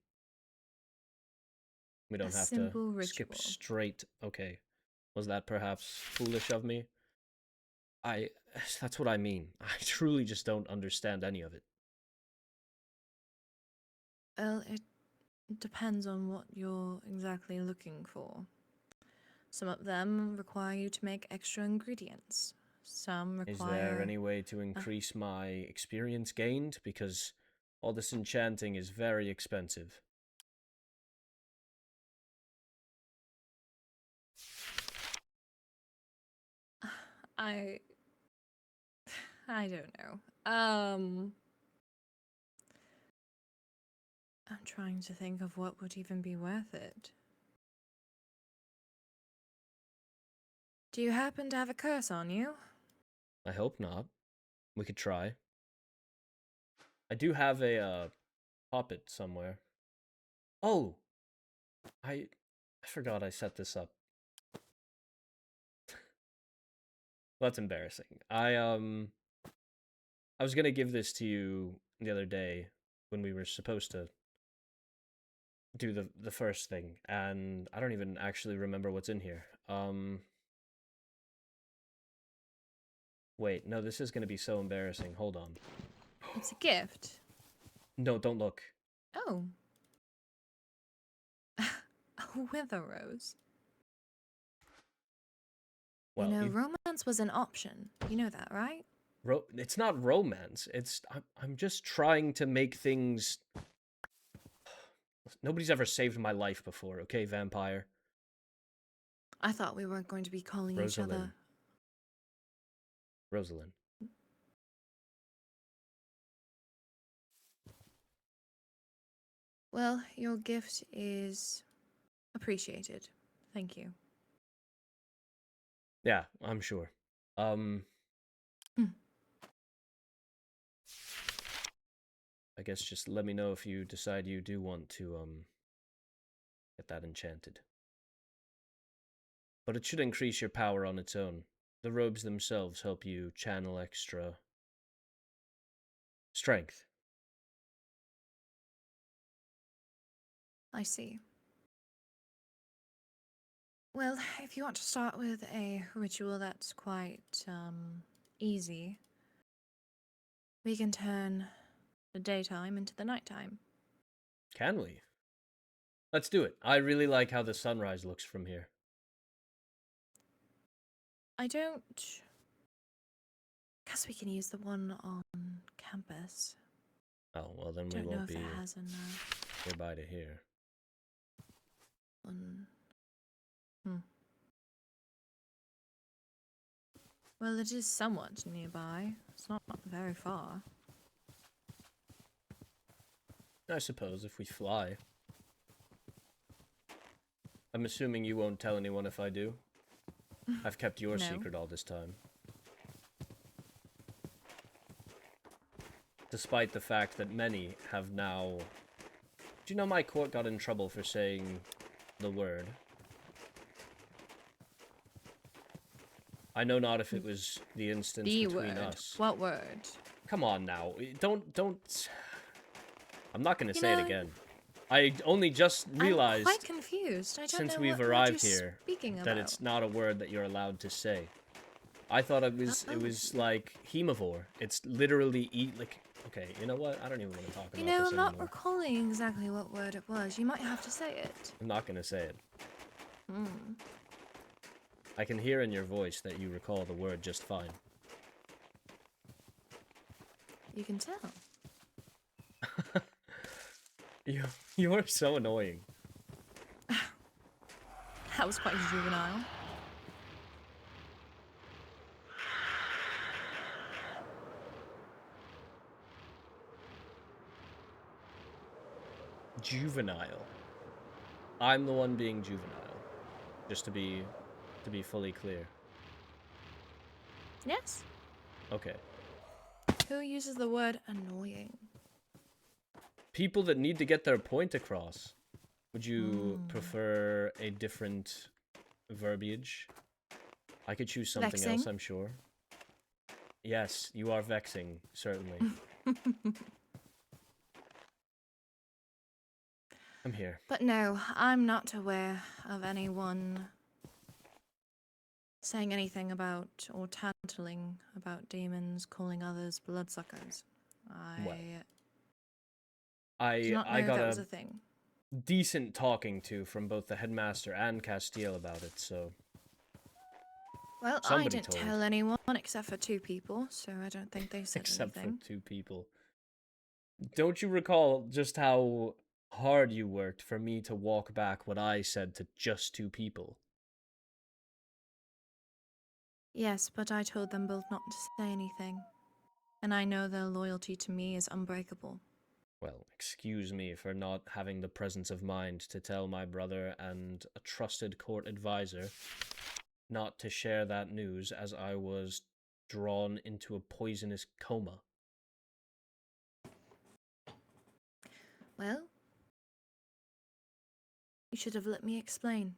We don't A have simple to skip ritual. straight. Okay. Was that perhaps foolish of me? That's what I mean. I truly just don't understand any of it. Well, it depends on what you're exactly looking for. Some of them require you to make extra ingredients. Some require... Is there any way to increase my experience gained? Because all this enchanting is very expensive. I don't know. I'm trying to think of what would even be worth it. Do you happen to have a curse on you? I hope not. We could try. I do have a puppet somewhere. Oh! I forgot I set this up. That's embarrassing. I was gonna give this to you the other day when we were supposed to do the first thing, and I don't even actually remember what's in here. Wait, no, this is gonna be so embarrassing. Hold on. It's a gift. No, don't look. Oh. A wither rose. Well, You know, romance was an option. You know that, right? it's not romance. I'm just trying to make things. Nobody's ever saved my life before, okay, vampire? I thought we weren't going to be calling each Rosalind. other. Rosalind. Well, your gift is appreciated. Thank you. Yeah, I'm sure. I guess just let me know if you decide you do want to, get that enchanted. But it should increase your power on its own. The robes themselves help you channel extra strength. I see. Well, if you want to start with a ritual that's quite, easy, we can turn the daytime into the nighttime. Can we? Let's do it. I really like how the sunrise looks from here. I don't... Guess we can use the one on campus. Oh, well then we Don't know won't if be it has an, nearby to here. one... Well, it is somewhat nearby. It's not very far. I suppose if we fly. I'm assuming you won't tell anyone if I do. I've kept your No. secret all this time. Despite the fact that many have now... Do you know my court got in trouble for saying the word? I know not if it was the instance The between word. us. What word? Come on now. Don't... I'm not going to You say it know, again. I only just realized... I'm quite confused. I don't since know we've what arrived you're here speaking that about. it's not a word that you're allowed to say. I thought it was like hemivore. It's literally eat like. Okay, you know what? I don't even want to talk about You know, this I'm not anymore. recalling exactly what word it was. You might have to say it. I'm not gonna say it. Hmm. I can hear in your voice that you recall the word just fine. You can tell. You are so annoying. That was quite juvenile. Juvenile. I'm the one being juvenile. Just to be fully clear. Yes? Okay. Who uses the word annoying? People that need to get their point across. Would you prefer a different verbiage? I could choose something Vexing. else, I'm sure. Yes, you are vexing, certainly. I'm here. But no, I'm not aware of anyone saying anything about or tattling about demons calling others bloodsuckers. Well, I do not I know got that was a a thing. decent talking to from both the headmaster and Castiel about it, so Well, I somebody didn't told. tell anyone except for 2 people, so I don't think they said Except anything. for 2 people. Don't you recall just how hard you worked for me to walk back what I said to just 2 people? Yes, but I told them both not to say anything. And I know their loyalty to me is unbreakable. Well, excuse me for not having the presence of mind to tell my brother and a trusted court advisor not to share that news as I was drawn into a poisonous coma. Well, you should have let me explain.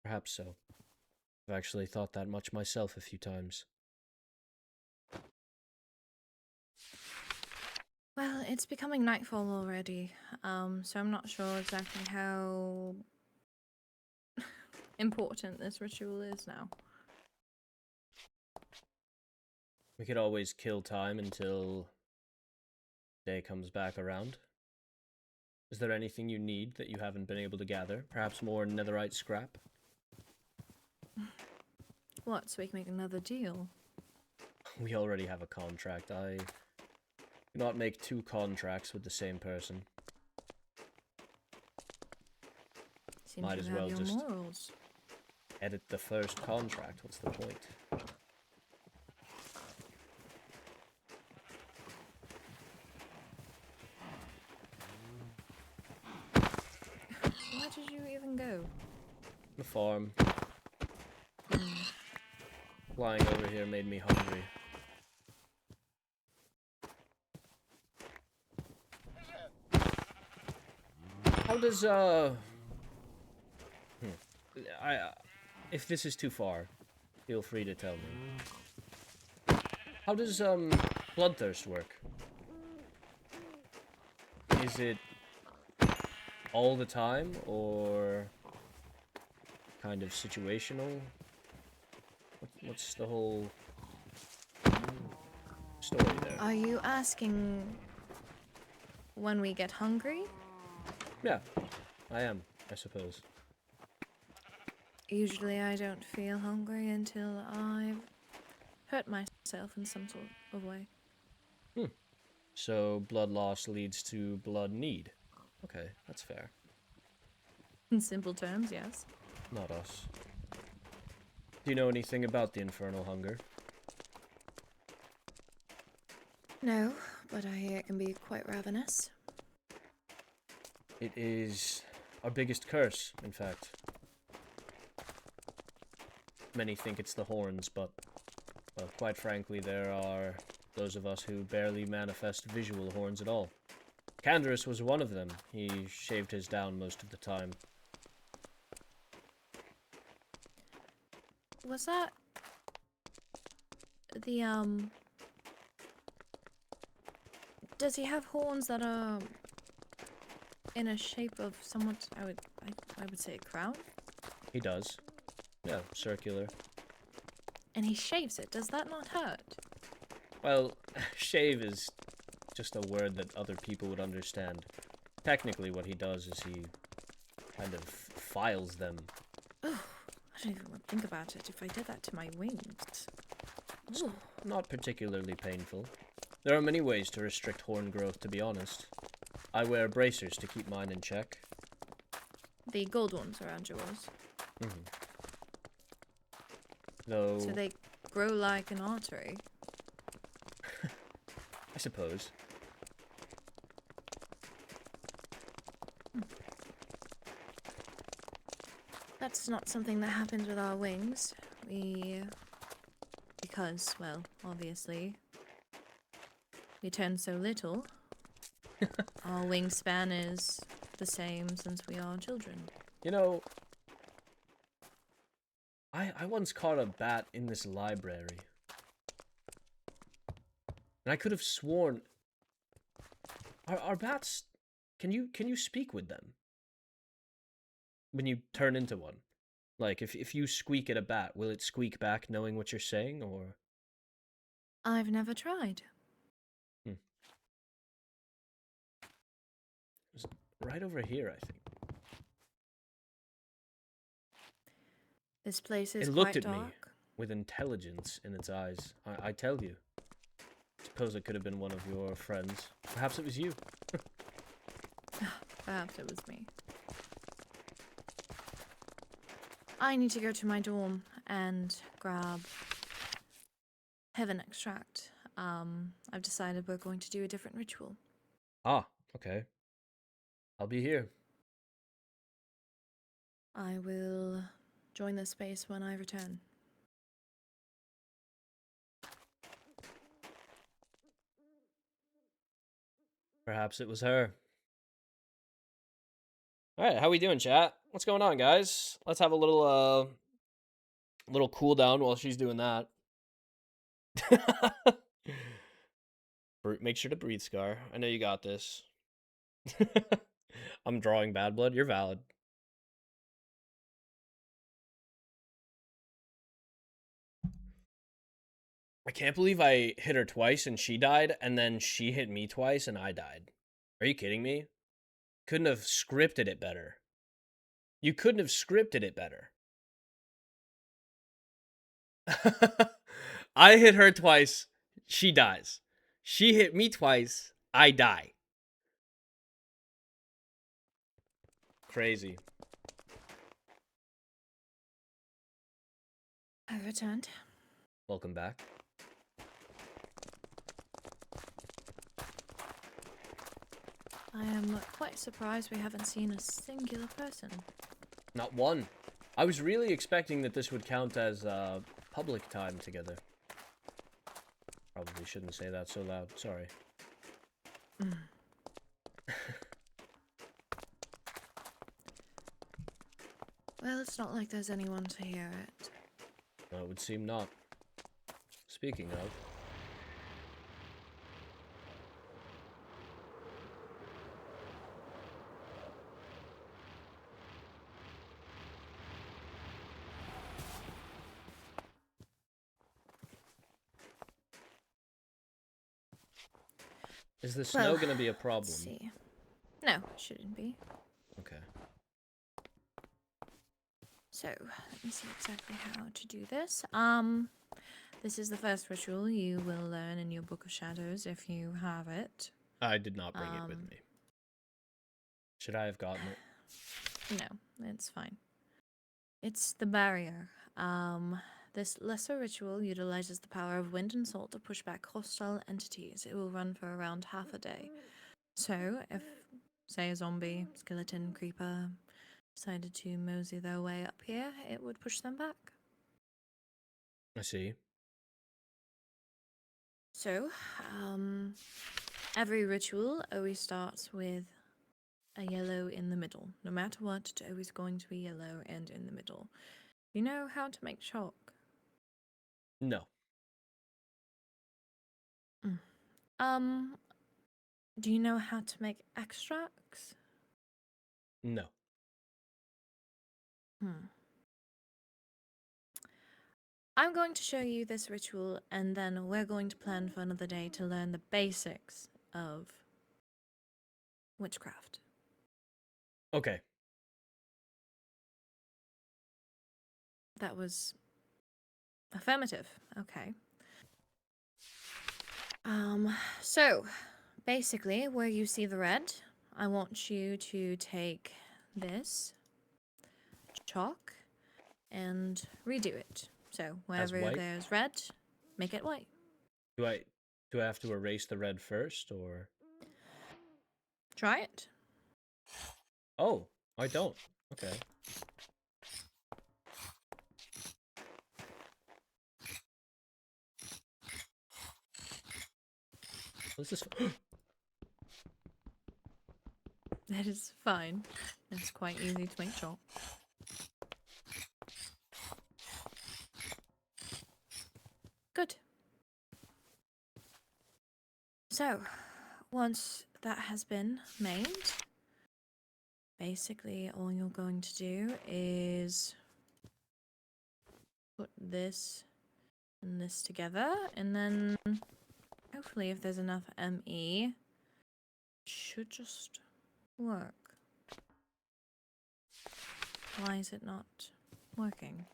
Perhaps so. I've actually thought that much myself a few times. Well, it's becoming nightfall already, so I'm not sure exactly how important this ritual is now. We could always kill time until day comes back around. Is there anything you need that you haven't been able to gather? Perhaps more netherite scrap? What, so we can make another deal? We already have a contract. I do not make 2 contracts with the same person. Seem Might to as have well your just morals. edit the first contract. What's the point? Where did you even go? The farm. Flying over here made me hungry. How does, if this is too far, feel free to tell me. How does, bloodthirst work? Is it all the time, or kind of situational? What's the whole story there? Are you asking when we get hungry? Yeah, I am, I suppose. Usually I don't feel hungry until I've hurt myself in some sort of way. So blood loss leads to blood need. Okay, that's fair. In simple terms, yes. Not us. Do you know anything about the infernal hunger? No, but I hear it can be quite ravenous. It is our biggest curse, in fact. Many think it's the horns, but, well, quite frankly, there are those of us who barely manifest visual horns at all. Canderous was one of them. He shaved his down most of the time. Was that the does he have horns that are in a shape of somewhat I would say a crown? He does. Yeah, circular. And he shaves it. Does that not hurt? Well, shave is just a word that other people would understand. Technically, what he does is he kind of files them. Oh, I don't even want to think about it. If I did that to my wings. It's not particularly painful. There are many ways to restrict horn growth, to be honest. I wear bracers to keep mine in check. The gold ones around yours. Mm-hmm. Though... So they grow like an artery. I suppose. That's not something that happens with our wings. Because, well, obviously, we turn so little. Our wingspan is the same since we are children. You know, I once caught a bat in this library. And I could have sworn... Are bats... Can you speak with them? When you turn into one? Like, if you squeak at a bat, will it squeak back knowing what you're saying, or...? I've never tried. It's right over here, I think. This place is It looked quite at me dark. with intelligence in its eyes. I tell you. Suppose it could have been one of your friends. Perhaps it was you. Perhaps it was me. I need to go to my dorm and grab heaven extract. I've decided we're going to do a different ritual. Ah, okay. I'll be here. I will join the space when I return. Perhaps it was her. Alright, how we doing, chat? What's going on, guys? Let's have a little cool down while she's doing that. Make sure to breathe, Scar. I know you got this. I'm drawing bad blood. You're valid. I can't believe I hit her twice and she died, and then she hit me twice and I died. Are you kidding me? Couldn't have scripted it better. You couldn't have scripted it better. I hit her twice, she dies. She hit me twice, I die. Crazy. I returned. Welcome back. I am quite surprised we haven't seen a singular person. Not one. I was really expecting that this would count as public time together. Probably shouldn't say that so loud. Sorry. Well, it's not like there's anyone to hear it. No, it would seem not. Speaking of... Is the snow gonna be a problem? Let's see. No, it shouldn't be. Okay. So, let me see exactly how to do this. This is the first ritual you will learn in your Book of Shadows if you have it. I did not bring it with me. Should I have gotten it? No, it's fine. It's the barrier. This lesser ritual utilizes the power of wind and salt to push back hostile entities. It will run for around half a day. So, if, say, a zombie, skeleton, creeper decided to mosey their way up here, it would push them back. I see. So, every ritual always starts with a yellow in the middle. No matter what, it's always going to be yellow and in the middle. You know how to make chalk? No. Do you know how to make extracts? No. I'm going to show you this ritual, and then we're going to plan for another day to learn the basics of witchcraft. Okay. That was affirmative. Okay. So basically, where you see the red, I want you to take this chalk and redo it. So wherever white? there's red, make it white. Do I have to erase the red first, or? Try it. Oh, I don't. Okay. What's this? That is fine. It's quite easy to make chalk. Good. So, once that has been made, basically all you're going to do is put this and this together, and then hopefully if there's enough ME, it should just work. Why is it not working?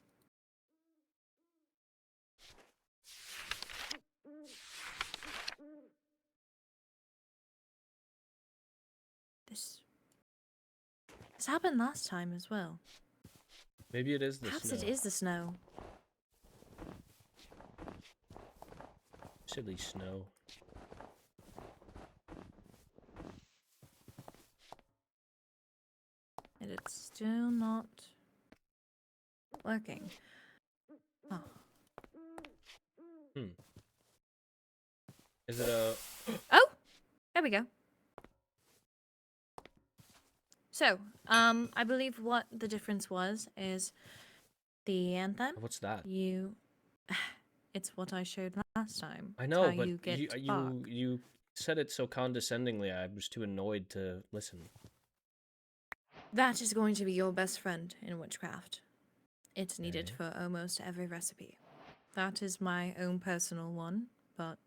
This happened last time as well. Maybe it is the Perhaps snow. it is the snow. Silly snow. And it's still not working. Oh. Is it a... Oh! There we go. So, I believe what the difference was is the anthem. What's that? It's what I showed last time. I It's know, how but you get you said it so condescendingly, I was too annoyed to listen. That is going to be your best friend in witchcraft. It's needed Okay. for almost every recipe. That is my own personal one, but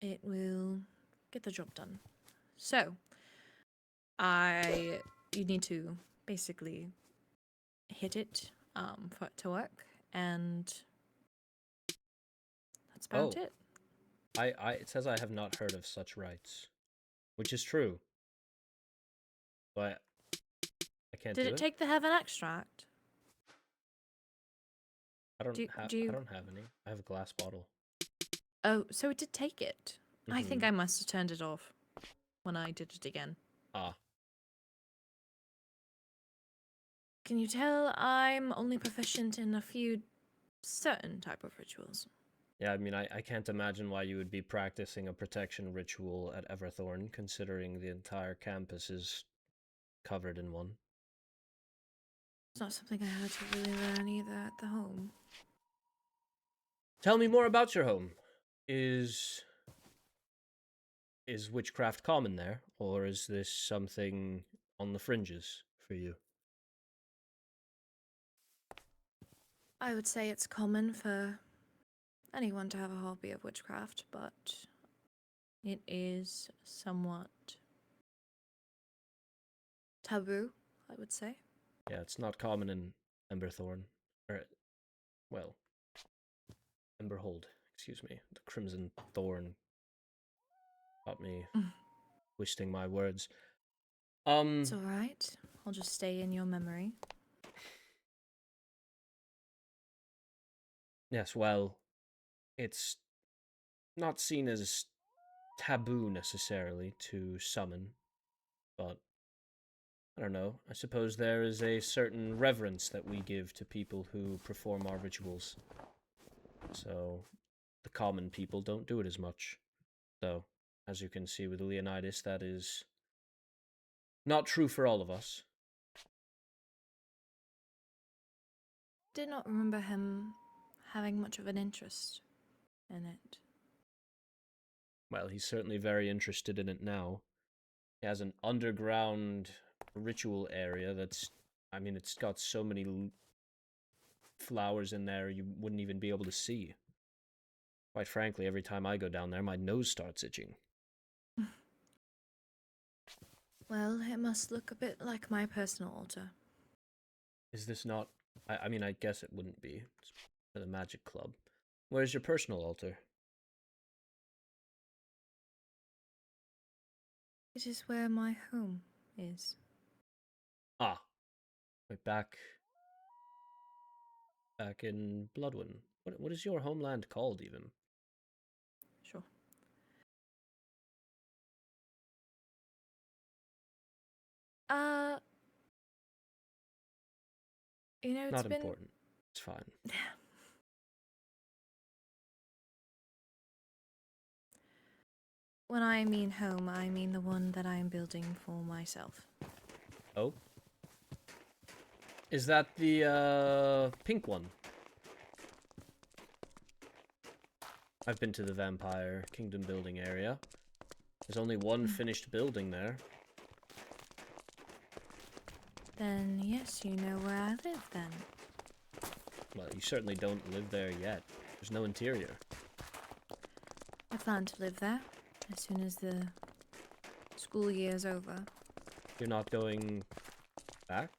it will get the job done. So, you need to basically hit it for it to work, and that's about it. It says I have not heard of such rites, which is true. But I can't Did do it it. take the heaven extract? I don't have any. I have a glass bottle. Oh, so it did take it. I think I must have turned it off when I did it again. Ah. Can you tell I'm only proficient in a few certain type of rituals? Yeah, I mean, I can't imagine why you would be practicing a protection ritual at Everthorn, considering the entire campus is covered in one. It's not something I had to really learn either at the home. Tell me more about your home. Is witchcraft common there, or is this something on the fringes for you? I would say it's common for anyone to have a hobby of witchcraft, but it is somewhat taboo, I would say. Yeah, it's not common in Emberthorn. Or, well, Emberhold, excuse me. The Crimson Thorn got me twisting my words. It's alright. I'll just stay in your memory. Yes, well, it's not seen as taboo necessarily to summon, but I don't know. I suppose there is a certain reverence that we give to people who perform our rituals. So the common people don't do it as much. So, as you can see with Leonidas, that is not true for all of us. Did not remember him having much of an interest in it. Well, he's certainly very interested in it now. He has an underground ritual area that's, I mean, it's got so many flowers in there you wouldn't even be able to see. Quite frankly, every time I go down there, my nose starts itching. Well, it must look a bit like my personal altar. Is this not... I mean, I guess it wouldn't be. It's for the magic club. Where's your personal altar? It is where my home is. Ah. Wait, back in Bloodwyn. What is your homeland called, even? Sure. You know, it's Not been... important. It's fine. When I mean home, I mean the one that I am building for myself. Oh? Is that the, pink one? I've been to the Vampire Kingdom building area. There's only one finished building there. Then, yes, you know where I live, then. Well, you certainly don't live there yet. There's no interior. I plan to live there as soon as the school year's over. You're not going back?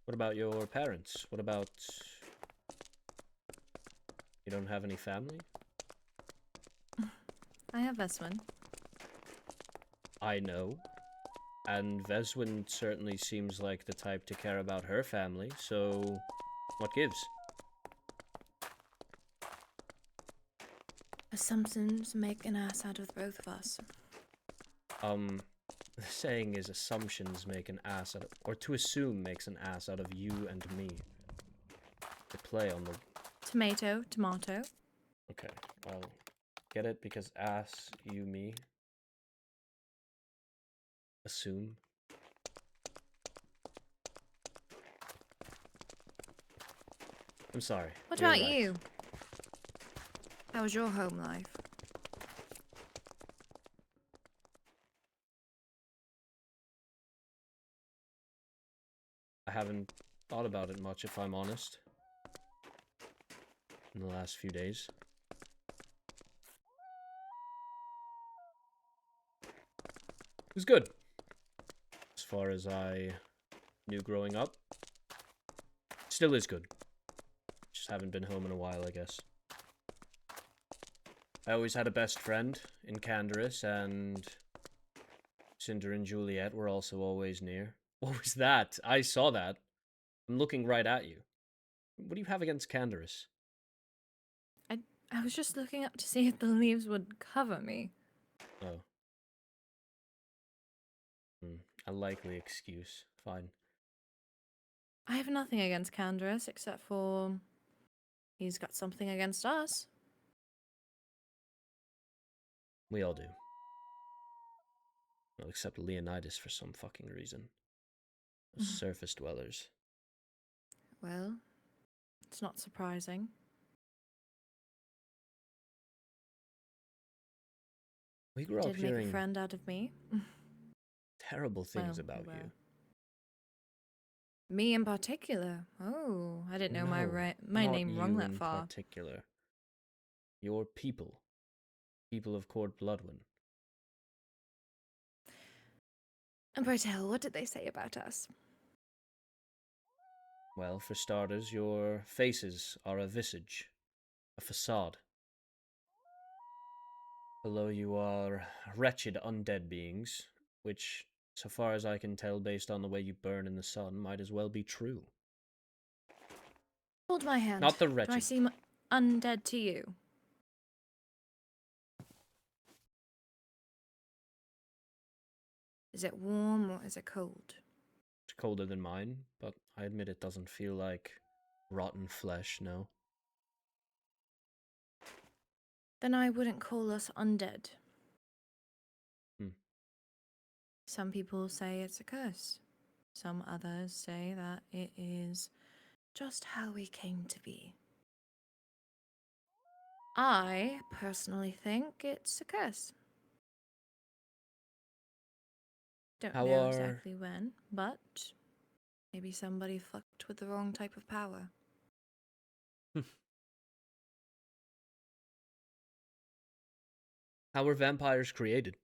What about your parents? What about... You don't have any family? I have Veswin. I know. And Veswin certainly seems like the type to care about her family, so what gives? Assumptions make an ass out of both of us. The saying is assumptions make an ass out of... Or to assume makes an ass out of you and me. To play on the... Tomato, tomato. Okay, well, get it? Because ass, you, me. Assume. I'm sorry. What You're about right. you? How was your home life? I haven't thought about it much, if I'm honest. In the last few days. It was good. As far as I knew growing up. Still is good. Just haven't been home in a while, I guess. I always had a best friend in Canderous, and Cinder and Juliet were also always near. What was that? I saw that. I'm looking right at you. What do you have against Canderous? I was just looking up to see if the leaves would cover me. Oh. A likely excuse. Fine. I have nothing against Canderous except for he's got something against us. We all do. Well, except Leonidas for some fucking reason. Those surface dwellers. Well, it's not surprising. We grew up Did make a hearing friend out of me. terrible things Well, about well. you. Me in particular. Oh, I didn't know my not name rung you that in far. particular. Your people. People of Court Bloodwyn. And pray tell, what did they say about us? Well, for starters, your faces are a visage. A facade. Below you are wretched undead beings, which, so far as I can tell based on the way you burn in the sun, might as well be true. Hold my hand. Not the Do I wretched. seem undead to you? Is it warm or is it cold? It's colder than mine, but I admit it doesn't feel like rotten flesh, no. Then I wouldn't call us undead. Some people say it's a curse. Some others say that it is just how we came to be. I personally think it's a curse. Don't How know are... exactly when, but maybe somebody fucked with the wrong type of power. How were vampires created?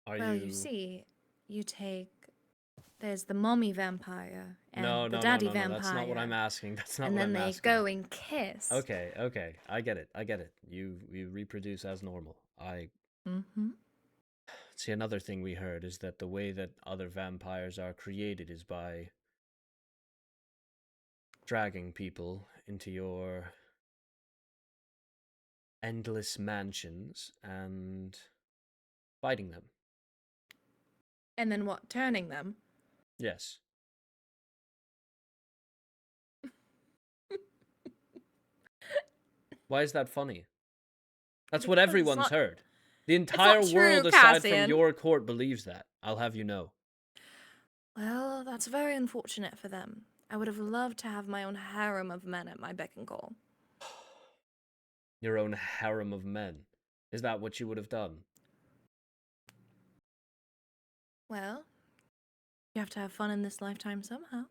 Are Well, you... you see, you take. There's the mommy vampire and No, the no, no, daddy no, no. That's not what I'm vampire. asking. That's not And what then I'm they asking. go and kiss. Okay, okay. I get it. I get it. You reproduce as normal. I Mm-hmm. see. Another thing we heard is that the way that other vampires are created is by dragging people into your endless mansions and fighting them. And then what? Turning them? Yes. Why is that funny? That's what Because everyone's heard. The it's entire not true, world, aside from Cassian. your court, believes that. I'll have you know. Well, that's very unfortunate for them. I would have loved to have my own harem of men at my beck and call. Your own harem of men. Is that what you would have done? Well, you have to have fun in this lifetime somehow.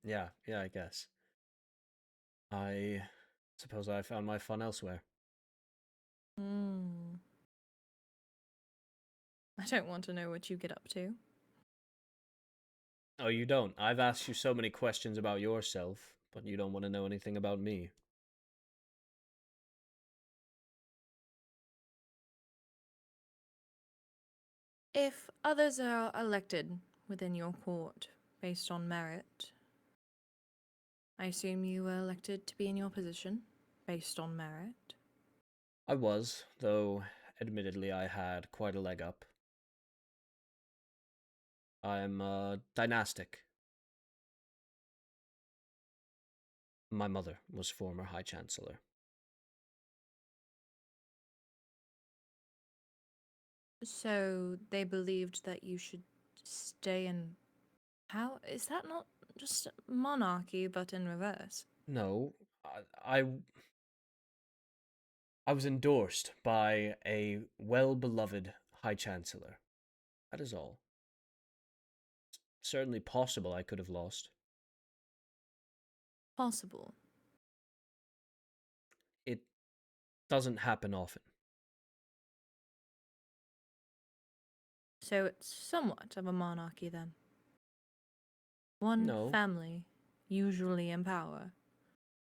Yeah, I guess. I suppose I found my fun elsewhere. Hmm. I don't want to know what you get up to. Oh, you don't? I've asked you so many questions about yourself, but you don't want to know anything about me. If others are elected within your court based on merit, I assume you were elected to be in your position based on merit. I was, though admittedly I had quite a leg up. I'm dynastic. My mother was former High Chancellor. So they believed that you should stay in. How is that not just monarchy but in reverse? No, I I was endorsed by a well-beloved High Chancellor. That is all. Certainly possible I could have lost. Possible. It doesn't happen often. So it's somewhat of a monarchy then. One No, family, usually in power.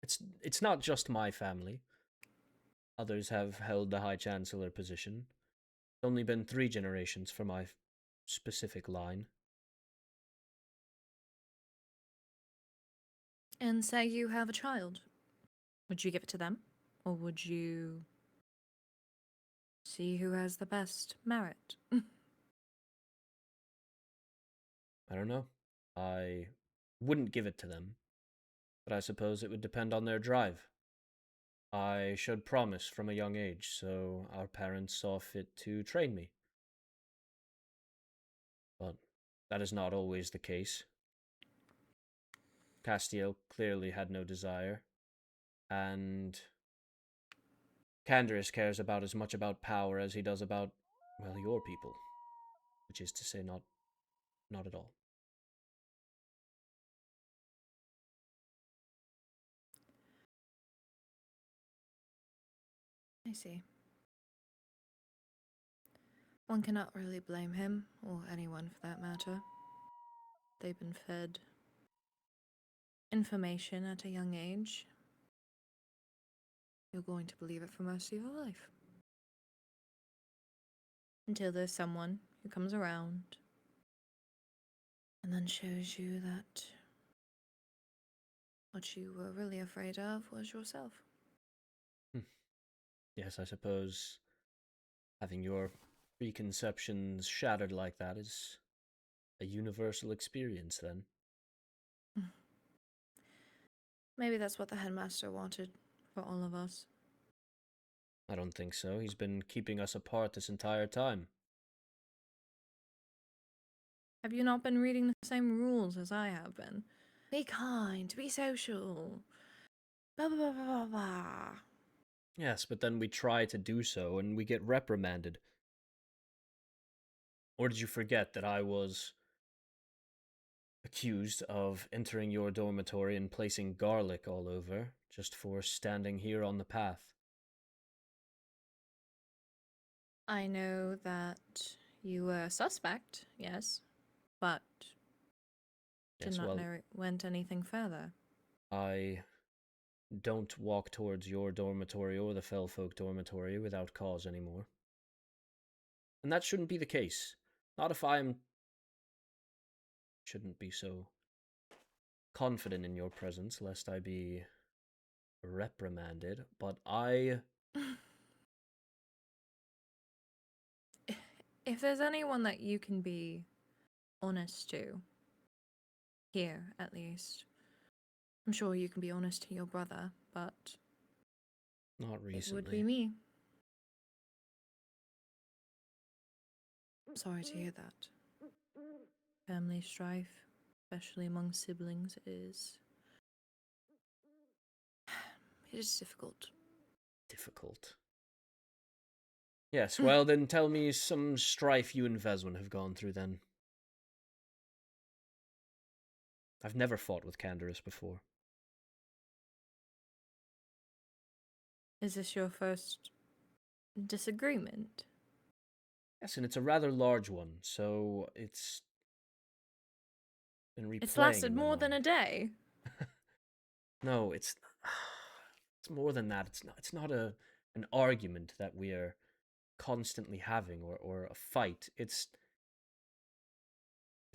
it's not just my family. Others have held the High Chancellor position. It's only been 3 generations for my specific line. And say you have a child. Would you give it to them? Or would you see who has the best merit? I don't know. I wouldn't give it to them, but I suppose it would depend on their drive. I showed promise from a young age, so our parents saw fit to train me. But that is not always the case. Castiel clearly had no desire, and Canderous cares about as much about power as he does about, well, your people. Which is to say, not at all. I see. One cannot really blame him, or anyone for that matter. They've been fed information at a young age. You're going to believe it for most of your life. Until there's someone who comes around and then shows you that what you were really afraid of was yourself. Yes, I suppose having your preconceptions shattered like that is a universal experience, then. Maybe that's what the headmaster wanted for all of us. I don't think so. He's been keeping us apart this entire time. Have you not been reading the same rules as I have been? Be kind, be social. Blah blah blah blah blah blah. Yes, but then we try to do so and we get reprimanded. Or did you forget that I was accused of entering your dormitory and placing garlic all over just for standing here on the path? I know that you were a suspect, yes, but did Yes, not well, know it went anything further. I don't walk towards your dormitory or the Fellfolk dormitory without cause anymore. And that shouldn't be the case. Not if I'm. Shouldn't be so confident in your presence, lest I be reprimanded, but I. If there's anyone that you can be honest to, here at least, I'm sure you can be honest to your brother, but Not it would be recently. me. I'm sorry to hear that. Family strife, especially among siblings, it is difficult. Difficult. Yes, well, then tell me some strife you and Veswin have gone through then. I've never fought with Canderous before. Is this your first disagreement? Yes, and it's a rather large one, so it's been It's replaying lasted in my more than a mind. day. No, it's it's more than that. It's not an argument that we are constantly having or a fight. It's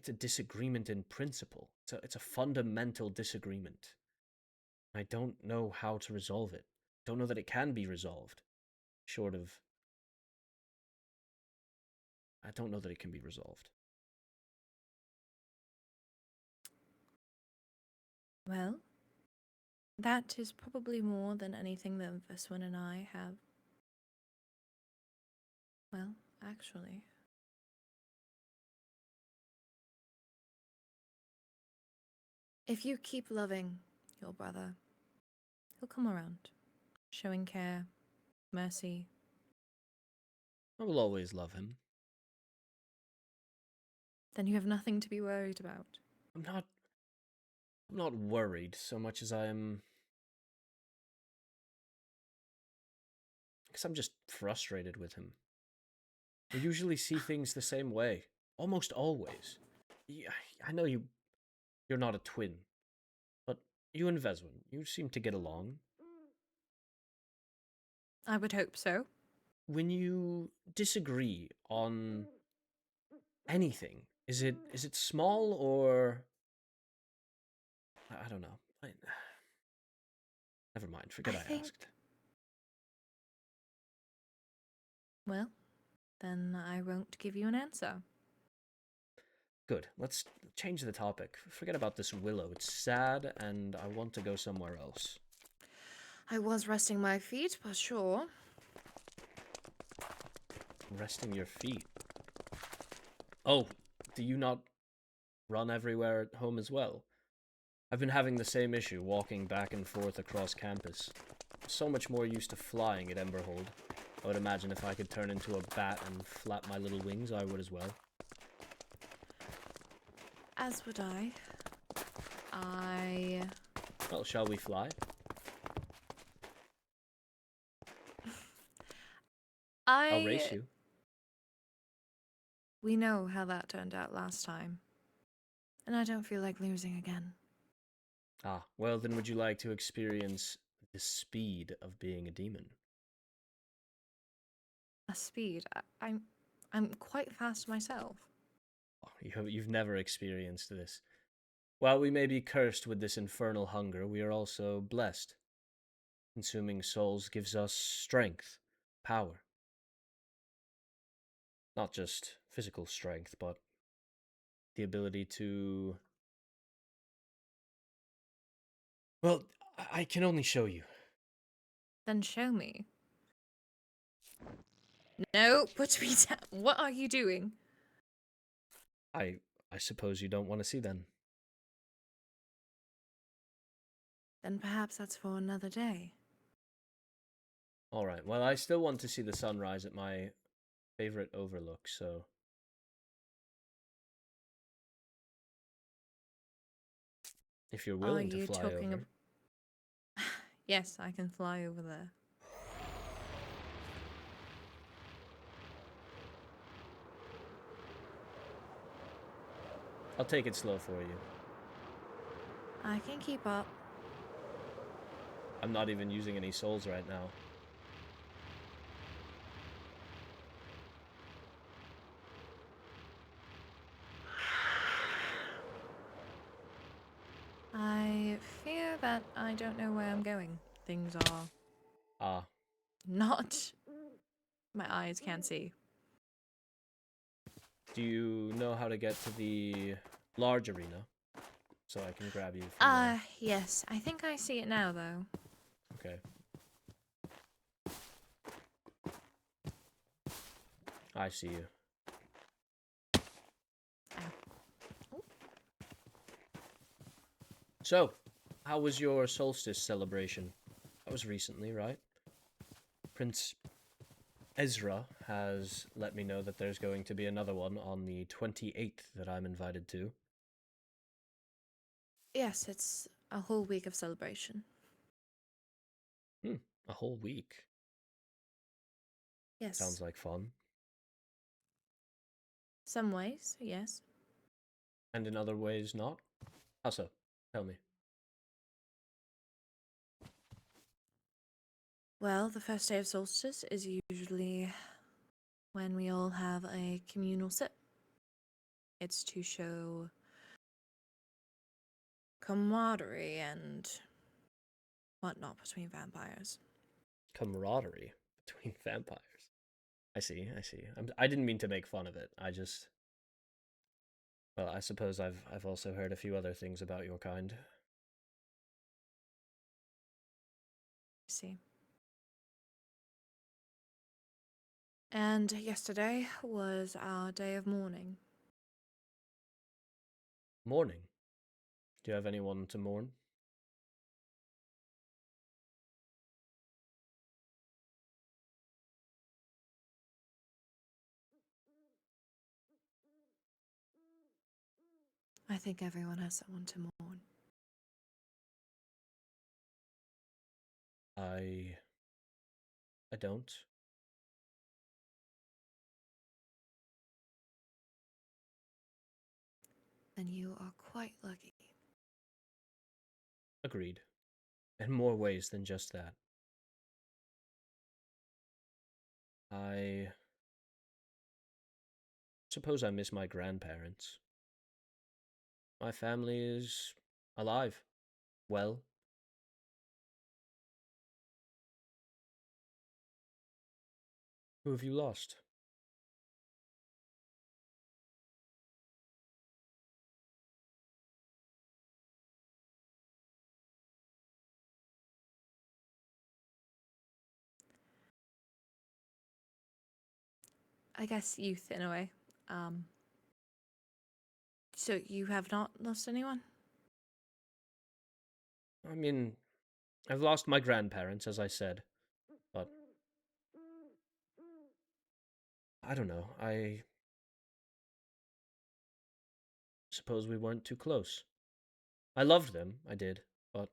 a disagreement in principle. It's a fundamental disagreement. I don't know how to resolve it. Don't know that it can be resolved. Short of I don't know that it can be resolved. Well, that is probably more than anything that Veswin and I have. Well, actually. If you keep loving your brother, he'll come around, showing care, mercy. I will always love him. Then you have nothing to be worried about. I'm not I'm not worried so much as I'm because I'm just frustrated with him. We usually see things the same way, almost always. Yeah, I know you're not a twin, but you and Veswin, you seem to get along. I would hope so. When you disagree on anything, is it small or I don't know. Never mind. I Forget I think, asked. well, then I won't give you an answer. Good. Let's change the topic. Forget about this willow. It's sad, and I want to go somewhere else. I was resting my feet, but sure. Resting your feet. Oh, do you not run everywhere at home as well? I've been having the same issue walking back and forth across campus. So much more used to flying at Emberhold. I would imagine if I could turn into a bat and flap my little wings, I would as well. As would I. Well, shall we fly? I'll race you. We know how that turned out last time. And I don't feel like losing again. Ah, well then would you like to experience the speed of being a demon? A speed. I'm quite fast myself. Oh, you've never experienced this. While we may be cursed with this infernal hunger, we are also blessed. Consuming souls gives us strength, power. Not just physical strength, but the ability to. Well, I can only show you. Then show me. No, put me down. What are you doing? I suppose you don't want to see then. Then perhaps that's for another day. Alright, well, I still want to see the sunrise at my favorite overlook, so If you're Are willing to you fly talking over. Yes, I can fly over there. I'll take it slow for you. I can keep up. I'm not even using any souls right now. I fear that I don't know where I'm going. Things are Ah, not... My eyes can't see. do you know how to get to the large arena? So I can grab you from there. Yes. I think I see it now, though. Okay. I see you. Oh. So, how was your solstice celebration? That was recently, right? Prince Ezra has let me know that there's going to be another one on the 28th that I'm invited to. Yes, it's a whole week of celebration. A whole week. Yes. Sounds like fun. Some ways, yes. And in other ways, not? How so? Tell me. Well, the first day of solstice is usually when we all have a communal sip. It's to show camaraderie and whatnot between vampires. Camaraderie between vampires. I see, I see. I didn't mean to make fun of it. I just... Well, I suppose I've also heard a few other things about your kind. See. And yesterday was our day of mourning. Mourning. Do you have anyone to mourn? I think everyone has someone to mourn. I don't. And you are quite lucky. Agreed. In more ways than just that. I suppose I miss my grandparents. My family is alive. Well. Who have you lost? I guess youth in a way. So you have not lost anyone? I mean, I've lost my grandparents, as I said, but I don't know. I suppose we weren't too close. I loved them, I did, but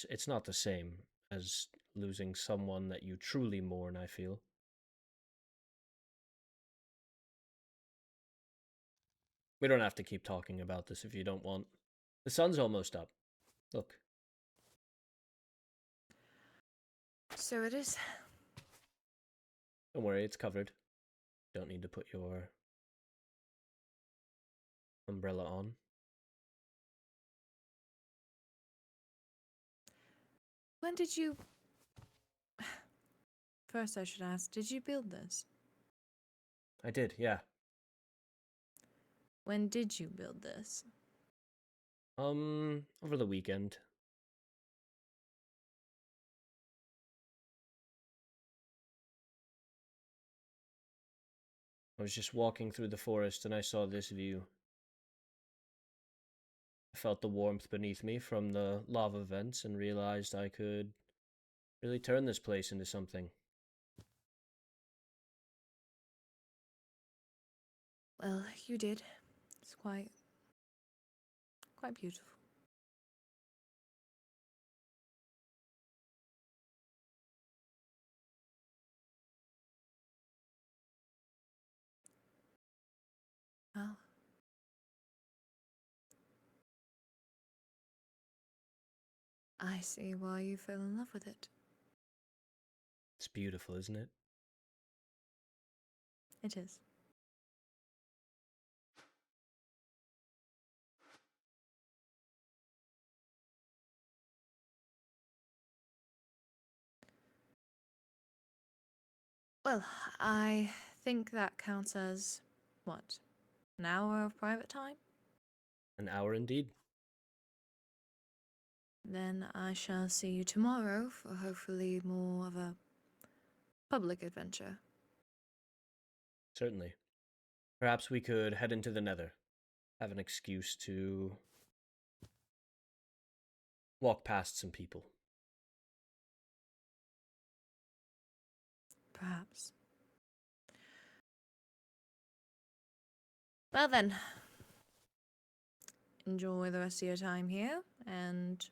it's not the same as losing someone that you truly mourn, I feel. We don't have to keep talking about this if you don't want. The sun's almost up. Look. So it is. Don't worry, it's covered. Don't need to put your umbrella on. When did you... First I should ask, did you build this? I did, yeah. When did you build this? Over the weekend. I was just walking through the forest and I saw this view. I felt the warmth beneath me from the lava vents and realized I could really turn this place into something. Well, you did. It's quite beautiful. I see why you fell in love with it. It's beautiful, isn't it? It is. Well, I think that counts as, what, an hour of private time? An hour indeed. Then I shall see you tomorrow for hopefully more of a public adventure. Certainly. Perhaps we could head into the Nether. Have an excuse to walk past some people. Perhaps. Well then, enjoy the rest of your time here, and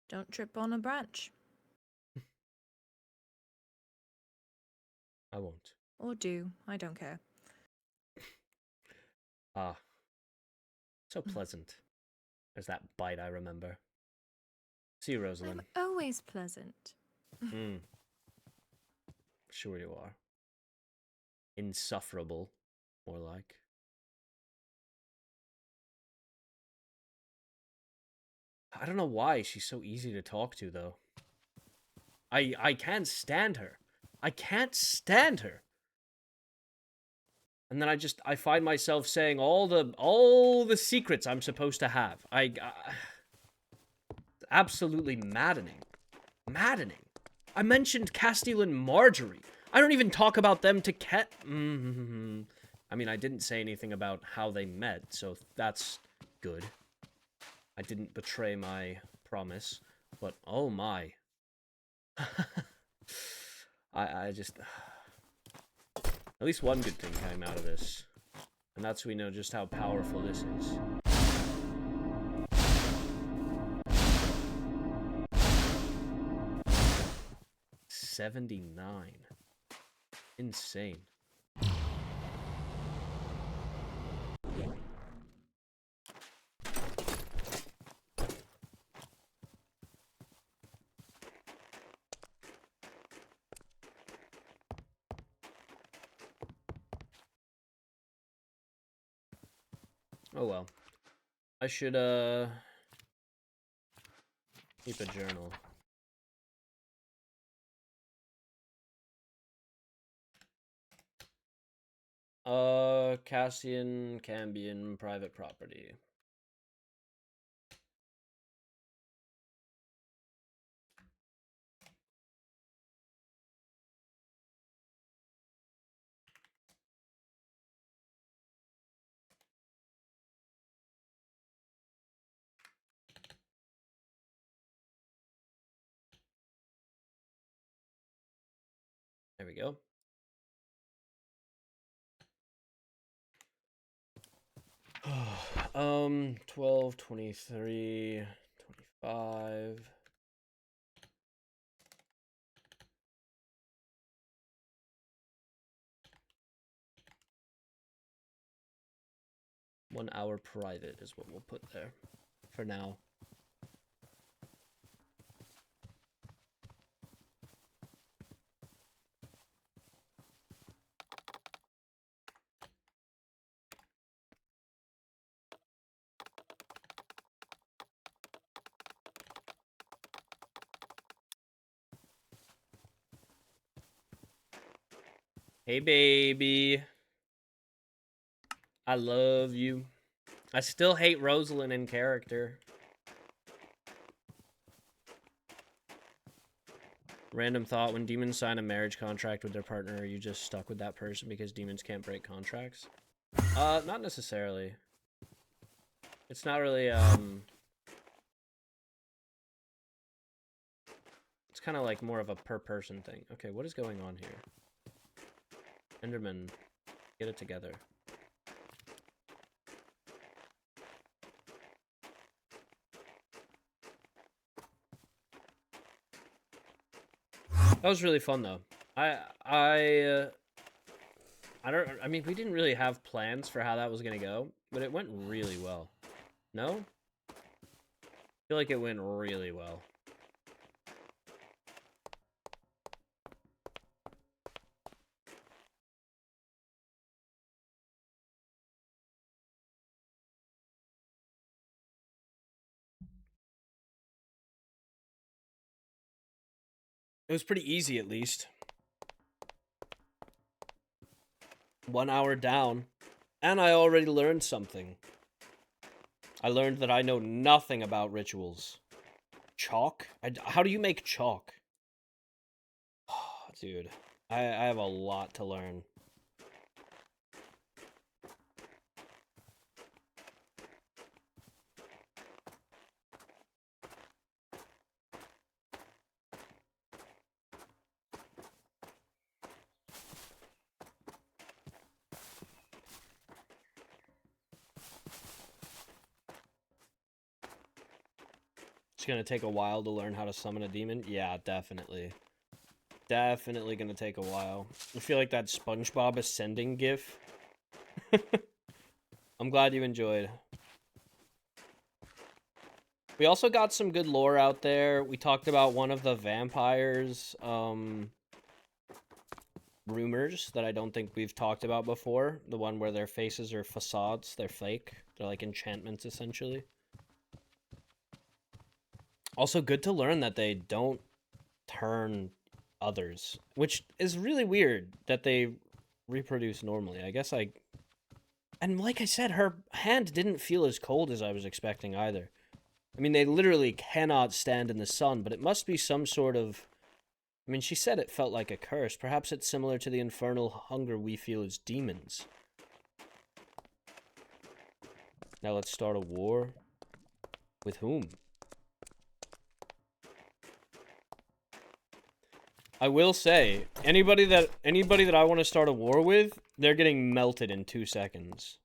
don't trip on a branch. I won't. Or do, I don't care. Ah, so pleasant. There's that bite I remember. See you, Rosalind. I'm always pleasant. Sure you are. Insufferable, more like. I don't know why she's so easy to talk to, though. I can't stand her. I can't stand her. And then I find myself saying all the secrets I'm supposed to have. Absolutely maddening. Maddening. I mentioned Castiel and Marjorie. I don't even talk about them to I mean, I didn't say anything about how they met, so that's good. I didn't betray my promise, but oh my. I just... At least one good thing came out of this. And that's we know just how powerful this is. $79. Insane. Oh well. I should keep a journal. Cassian, Cambion, private property. There we go. 12, 23, 25. One hour private is what we'll put there for now. Hey, baby. I love you. I still hate Rosalind in character. Random thought, when demons sign a marriage contract with their partner, are you just stuck with that person because demons can't break contracts? Not necessarily. It's not really, it's kind of like more of a per person thing. Okay, what is going on here? Enderman, get it together. That was really fun though. I mean, we didn't really have plans for how that was gonna go, but it went really well. No? feel like it went really well. It was pretty easy, at least. 1 hour down, and I already learned something. I learned that I know nothing about rituals. Chalk? How do you make chalk? Dude, I have a lot to learn. It's gonna take a while to learn how to summon a demon? Yeah, definitely. Definitely gonna take a while. I feel like that SpongeBob ascending gif. I'm glad you enjoyed. We also got some good lore out there. We talked about one of the vampires, rumors that I don't think we've talked about before. The one where their faces are facades. They're fake. They're like enchantments, essentially. Also, good to learn that they don't turn others, which is really weird that they reproduce normally. I guess and like I said, her hand didn't feel as cold as I was expecting either. I mean, they literally cannot stand in the sun, but it must be some sort of... I mean, she said it felt like a curse. Perhaps it's similar to the infernal hunger we feel as demons. Now let's start a war. With whom? I will say, anybody that I want to start a war with, they're getting melted in 2 seconds.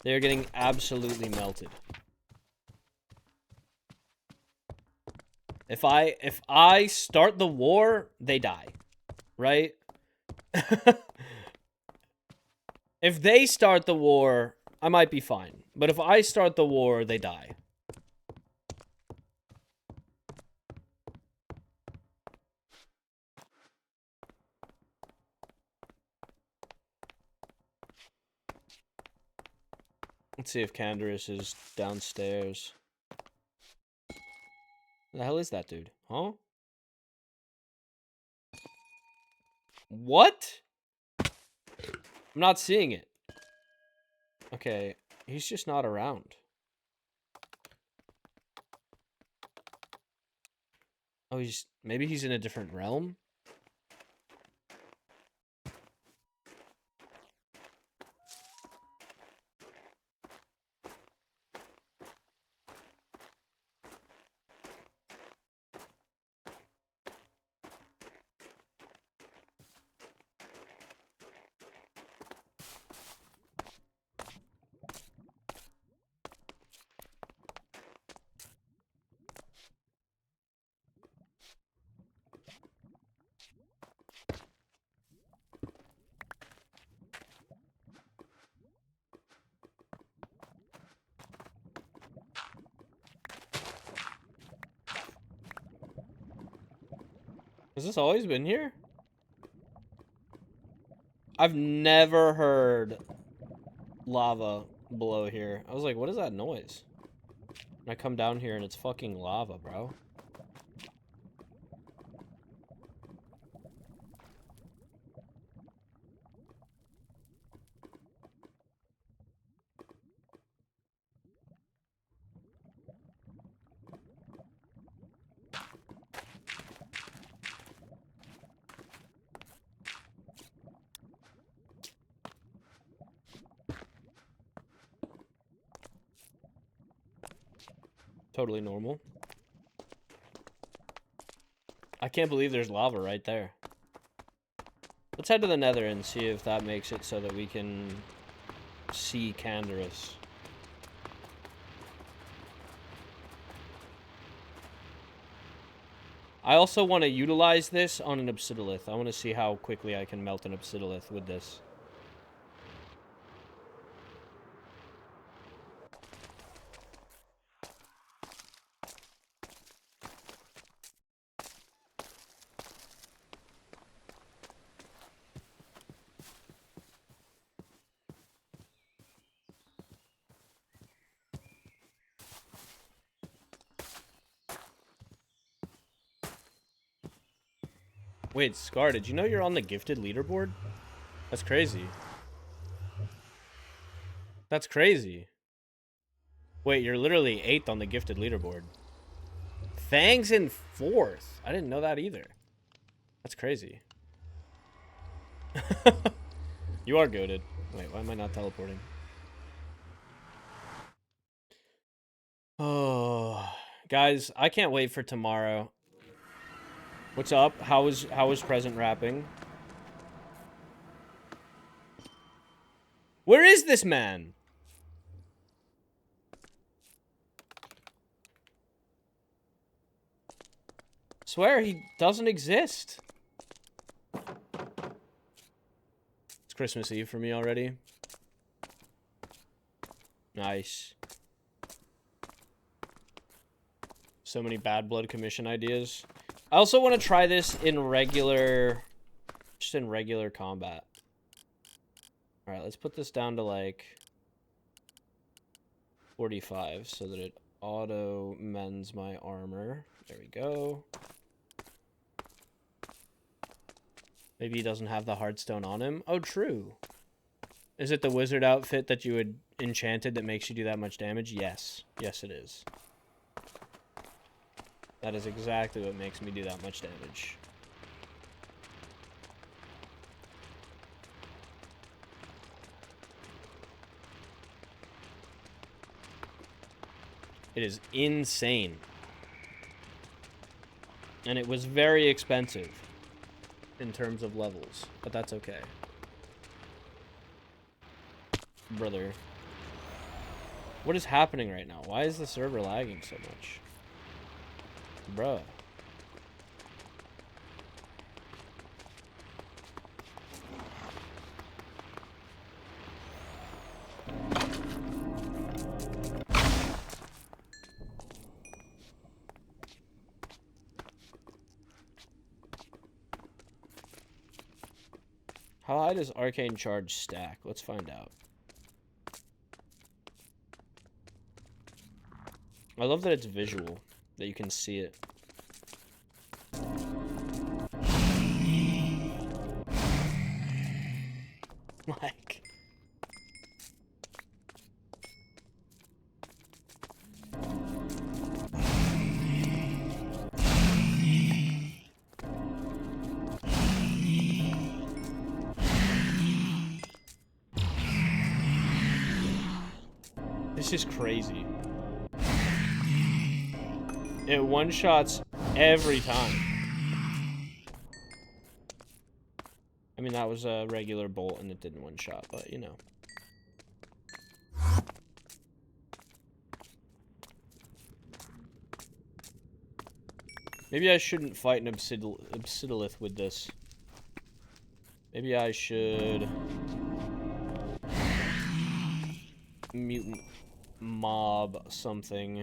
They're getting absolutely melted. If I start the war, they die. Right? If they start the war, I might be fine. But if I start the war, they die. Let's see if Canderous is downstairs. The hell is that dude? Huh? What? I'm not seeing it. Okay, he's just not around. Oh, maybe he's in a different realm? Has this always been here? I've never heard lava below here. I was like, what is that noise? And I come down here and it's fucking lava, bro. Totally normal. I can't believe there's lava right there. Let's head to the nether and see if that makes it so that we can see Canderous. I also want to utilize this on an obsidiolith. I want to see how quickly I can melt an obsidiolith with this. Wait, Scar, did you know you're on the gifted leaderboard? That's crazy. That's crazy. Wait, you're literally 8th on the gifted leaderboard. Fang's in 4th. I didn't know that either. That's crazy. You are goated. Wait, why am I not teleporting? Oh, guys, I can't wait for tomorrow. What's up? How was present wrapping? Where is this man? Swear he doesn't exist. It's Christmas Eve for me already. Nice. So many Bad Blood commission ideas. I also want to try this in regular... Just in regular combat. Alright, let's put this down to like... 45 so that it auto mends my armor. There we go. Maybe he doesn't have the Heartstone on him. Oh, true. Is it the wizard outfit that you had enchanted that makes you do that much damage? Yes. Yes, it is. That is exactly what makes me do that much damage. It is insane. And it was very expensive in terms of levels, but that's okay. Brother. What is happening right now? Why is the server lagging so much? Bruh. How high does Arcane Charge stack? Let's find out. I love that it's visual, that you can see it. Like... This is crazy. It one-shots every time. I mean, that was a regular bolt and it didn't one-shot, but you know. Maybe I shouldn't fight an Obsidiolith with this. Maybe I should... mutant mob something.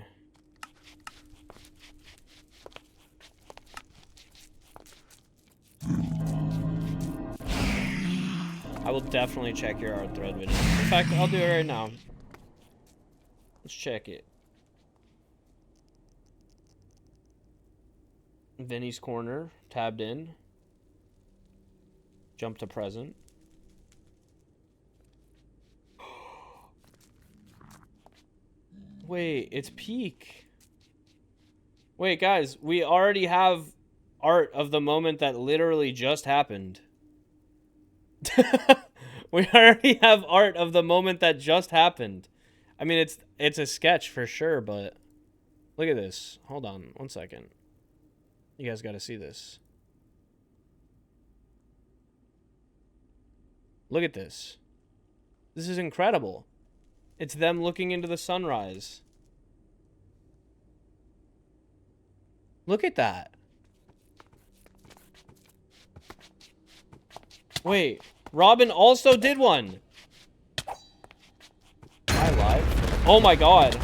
I will definitely check your art thread video. In fact, I'll do it right now. Let's check it. Vinny's Corner, tabbed in. Jump to present. Wait, it's peak. Wait, guys, we already have art of the moment that literally just happened. We already have art of the moment that just happened. I mean, it's a sketch for sure, but look at this. Hold on, 1 second. You guys got to see this. Look at this. This is incredible. It's them looking into the sunrise. Look at that. Wait, Robin also did one. Am I live? Oh my god.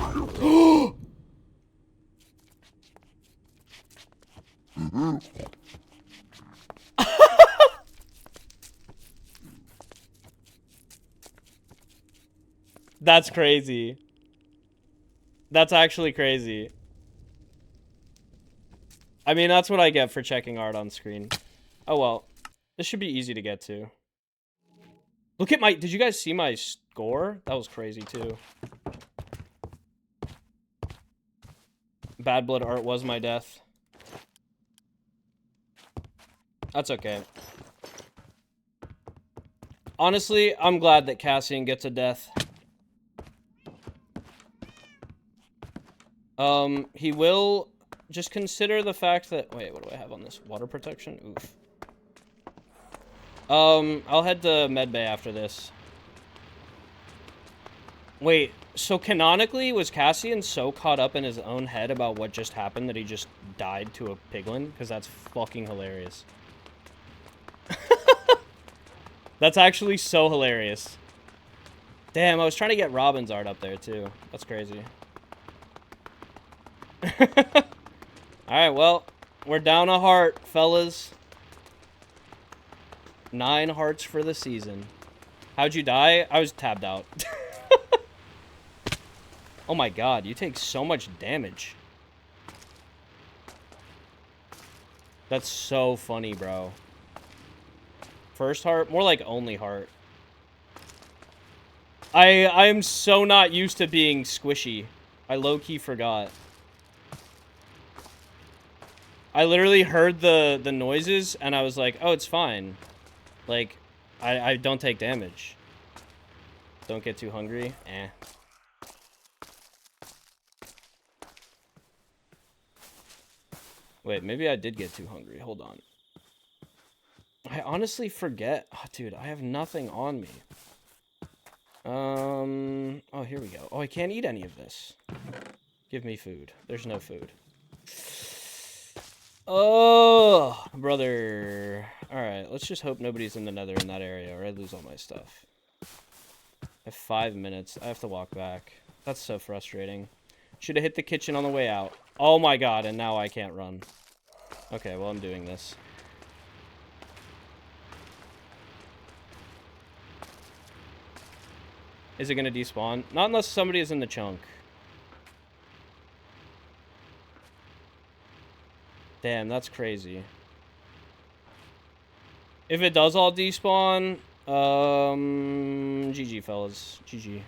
That's crazy. That's actually crazy. I mean, that's what I get for checking art on screen. Oh, well. This should be easy to get to. Look at my... Did you guys see my score? That was crazy, too. Bad Blood Art was my death. That's okay. Honestly, I'm glad that Cassian gets a death. He will... Just consider the fact that... Wait, what do I have on this? Water protection? Oof. I'll head to medbay after this. Wait, so canonically, was Cassian so caught up in his own head about what just happened that he just died to a piglin? Because that's fucking hilarious. That's actually so hilarious. Damn, I was trying to get Robin's art up there, too. That's crazy. Alright, well, we're down a heart, fellas. 9 hearts for the season. How'd you die? I was tabbed out. Oh my god, you take so much damage. That's so funny, bro. First heart? More like only heart. I'm so not used to being squishy. I low-key forgot. I literally heard the noises, and I was like, oh, it's fine. Like, I don't take damage. Don't get too hungry. Eh. Wait, maybe I did get too hungry. Hold on. I honestly forget. Oh, dude, I have nothing on me. Oh, here we go. Oh, I can't eat any of this. Give me food. There's no food. Oh, brother. Alright, let's just hope nobody's in the nether in that area, or I lose all my stuff. I have 5 minutes. I have to walk back. That's so frustrating. Should have hit the kitchen on the way out. Oh my god, and now I can't run. Okay, well, I'm doing this. Is it going to despawn? Not unless somebody is in the chunk. Damn, that's crazy. If it does all despawn, GG, fellas. GG.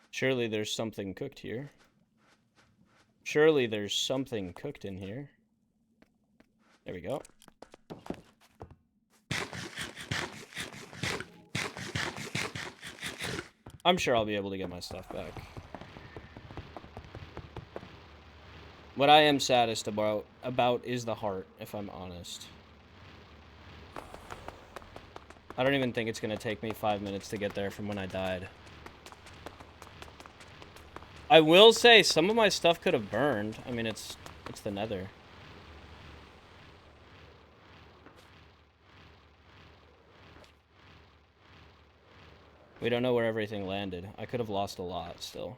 Surely there's something cooked here. Surely there's something cooked in here. There we go. I'm sure I'll be able to get my stuff back. What I am saddest about is the heart, if I'm honest. I don't even think it's going to take me 5 minutes to get there from when I died. I will say some of my stuff could have burned. I mean, it's the nether. We don't know where everything landed. I could have lost a lot still.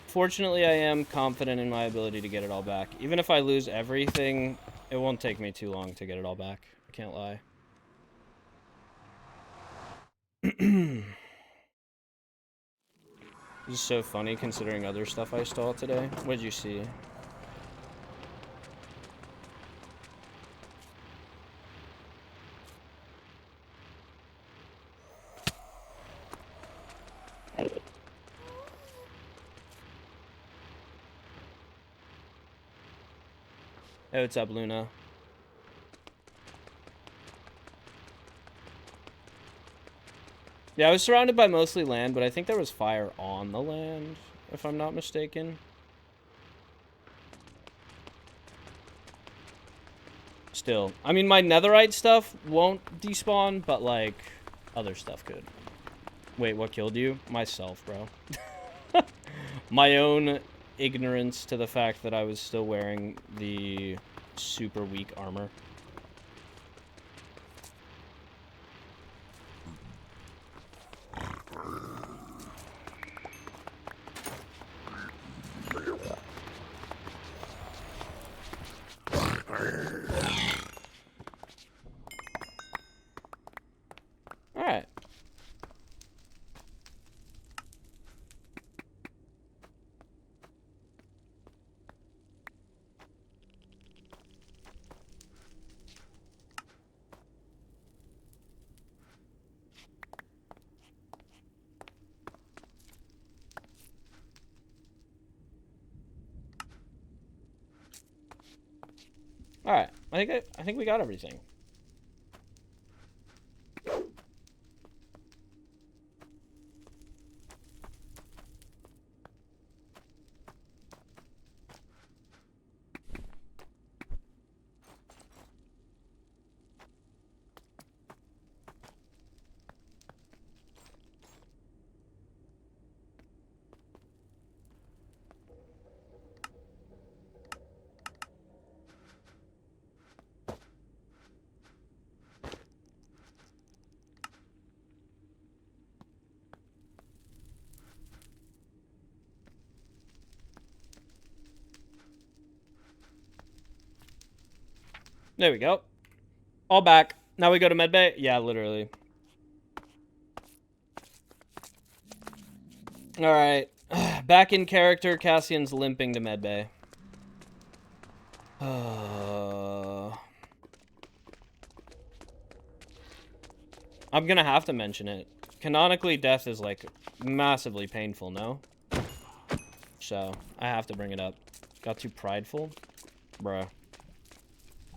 Fortunately, I am confident in my ability to get it all back. Even if I lose everything, it won't take me too long to get it all back. I can't lie. This is so funny considering other stuff I stole today. What did you see? Hey, what's up, Luna? Yeah, I was surrounded by mostly land, but I think there was fire on the land, if I'm not mistaken. Still, I mean, my netherite stuff won't despawn, but, like, other stuff could. Wait, what killed you? Myself, bro. My own ignorance to the fact that I was still wearing the super weak armor. Alright. Alright. I think we got everything. There we go. All back. Now we go to medbay? Yeah, literally. Alright. Back in character, Cassian's limping to medbay. I'm gonna have to mention it. Canonically, death is, like, massively painful, no? So, I have to bring it up. Got too prideful? Bruh.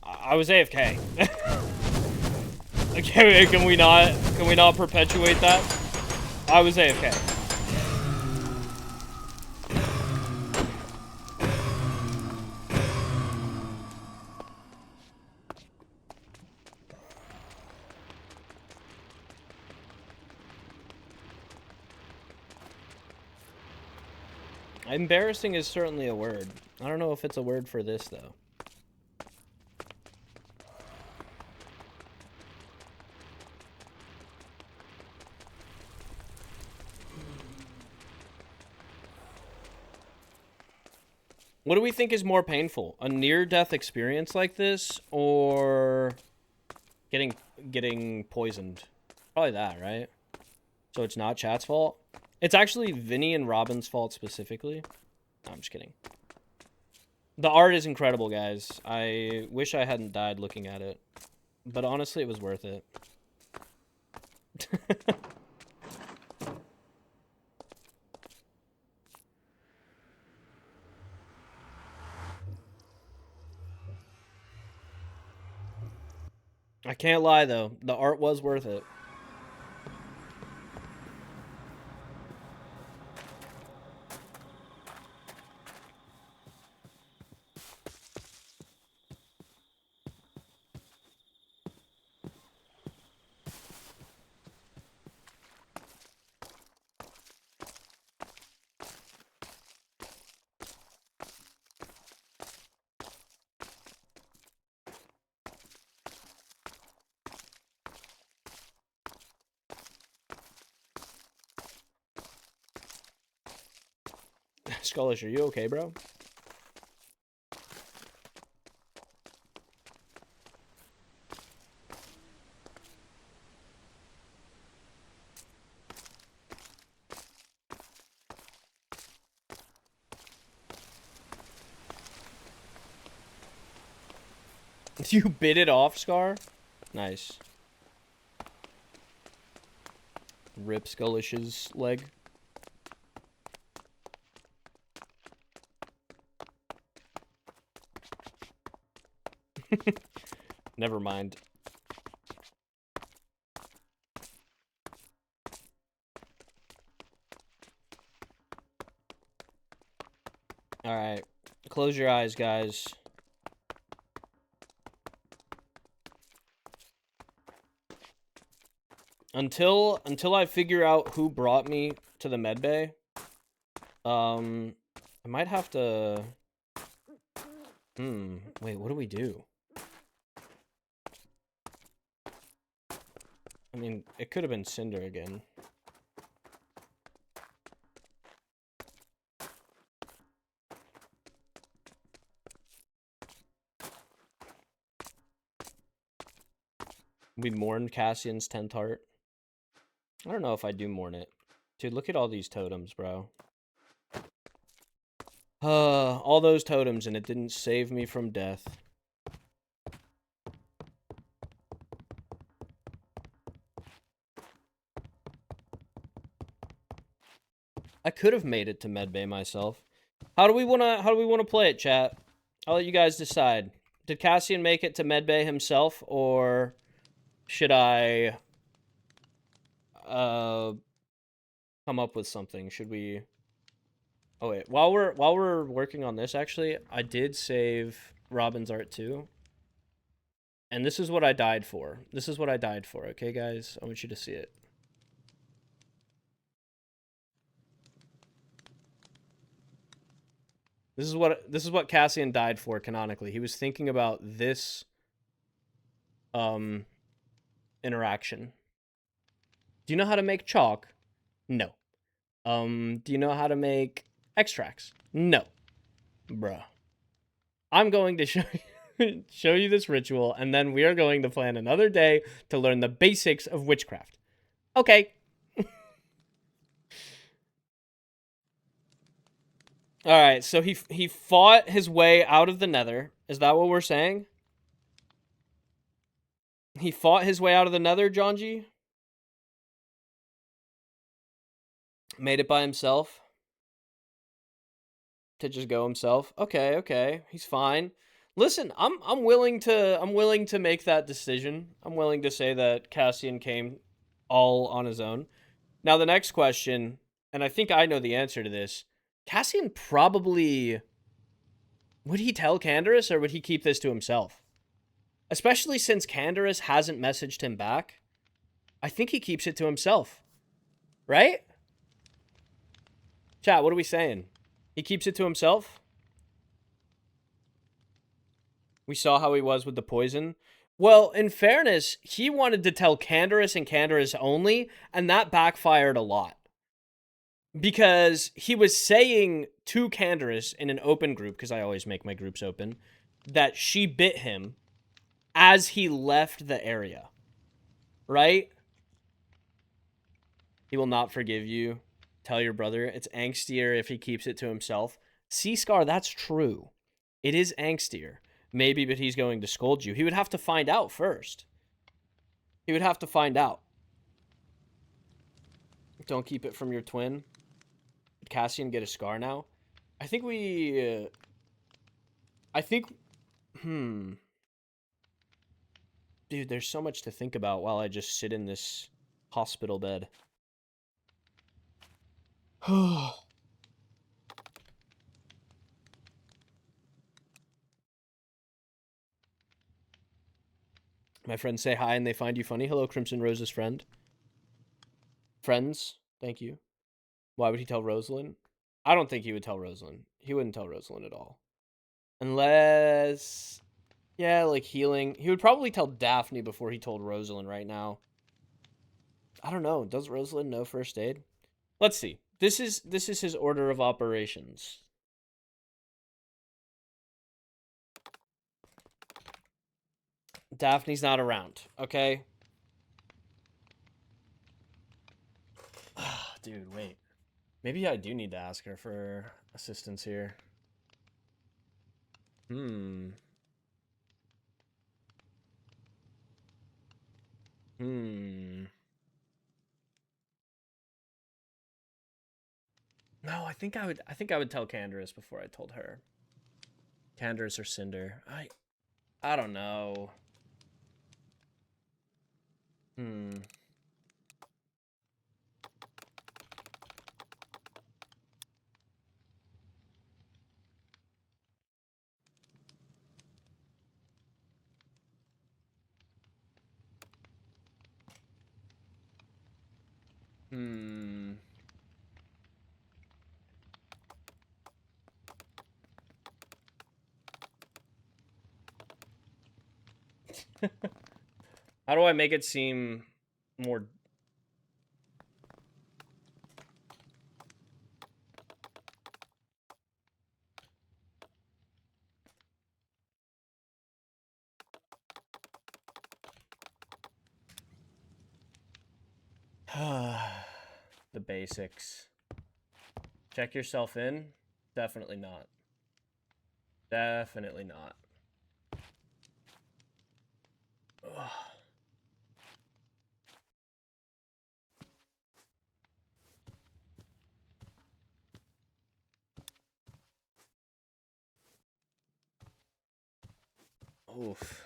I was AFK. Can we not perpetuate that? I was AFK. Embarrassing is certainly a word. I don't know if it's a word for this, though. What do we think is more painful? A near-death experience like this, or getting poisoned? Probably that, right? So it's not chat's fault? It's actually Vinny and Robin's fault specifically. No, I'm just kidding. The art is incredible, guys. I wish I hadn't died looking at it. But honestly, it was worth it. I can't lie, though. The art was worth it. Skullish, are you okay, bro? You bit it off, Scar? Nice. Rip Skullish's leg. Never mind. Alright. Close your eyes, guys. Until I figure out who brought me to the med bay, I might have to... wait, what do we do? I mean, it could have been Cinder again. We mourned Cassian's tent heart. I don't know if I do mourn it. Dude, look at all these totems, bro. All those totems, and it didn't save me from death. I could have made it to medbay myself. How do we wanna play it, chat? I'll let you guys decide. Did Cassian make it to medbay himself, or should I come up with something? Should we... Oh wait, while we're working on this, actually, I did save Robin's art too. And this is what I died for. This is what I died for, okay, guys? I want you to see it. This is what Cassian died for canonically. He was thinking about this interaction. Do you know how to make chalk? No. Do you know how to make extracts? No. Bruh. I'm going to show you this ritual, and then we are going to plan another day to learn the basics of witchcraft. Okay. Alright, so he fought his way out of the nether. Is that what we're saying? He fought his way out of the nether, John G? Made it by himself? To just go himself? Okay. He's fine. Listen, I'm willing to make that decision. I'm willing to say that Cassian came all on his own. Now the next question, and I think I know the answer to this. Cassian probably... Would he tell Canderous, or would he keep this to himself? Especially since Canderous hasn't messaged him back. I think he keeps it to himself. Right? Chat, what are we saying? He keeps it to himself? We saw how he was with the poison. Well, in fairness, he wanted to tell Canderous and Canderous only, and that backfired a lot. Because he was saying to Canderous in an open group, because I always make my groups open, that she bit him as he left the area. Right? He will not forgive you. Tell your brother. It's angstier if he keeps it to himself. Seascar, that's true. It is angstier. Maybe, but he's going to scold you. He would have to find out first. He would have to find out. Don't keep it from your twin. Did Cassian get a scar now? I think we... Dude, there's so much to think about while I just sit in this hospital bed. My friends say hi and they find you funny. Hello, Crimson Rose's friend. Friends, thank you. Why would he tell Rosalind? I don't think he would tell Rosalind. He wouldn't tell Rosalind at all. Unless... Yeah, like healing. He would probably tell Daphne before he told Rosalind right now. I don't know. Does Rosalind know first aid? Let's see. This is his order of operations. Daphne's not around, okay? Dude, wait. Maybe I do need to ask her for assistance here. No, I think I would tell Canderous before I told her. Canderous or Cinder. I don't know. How do I make it seem more... The basics. Check yourself in? Definitely not. Definitely not. Ugh. Oof.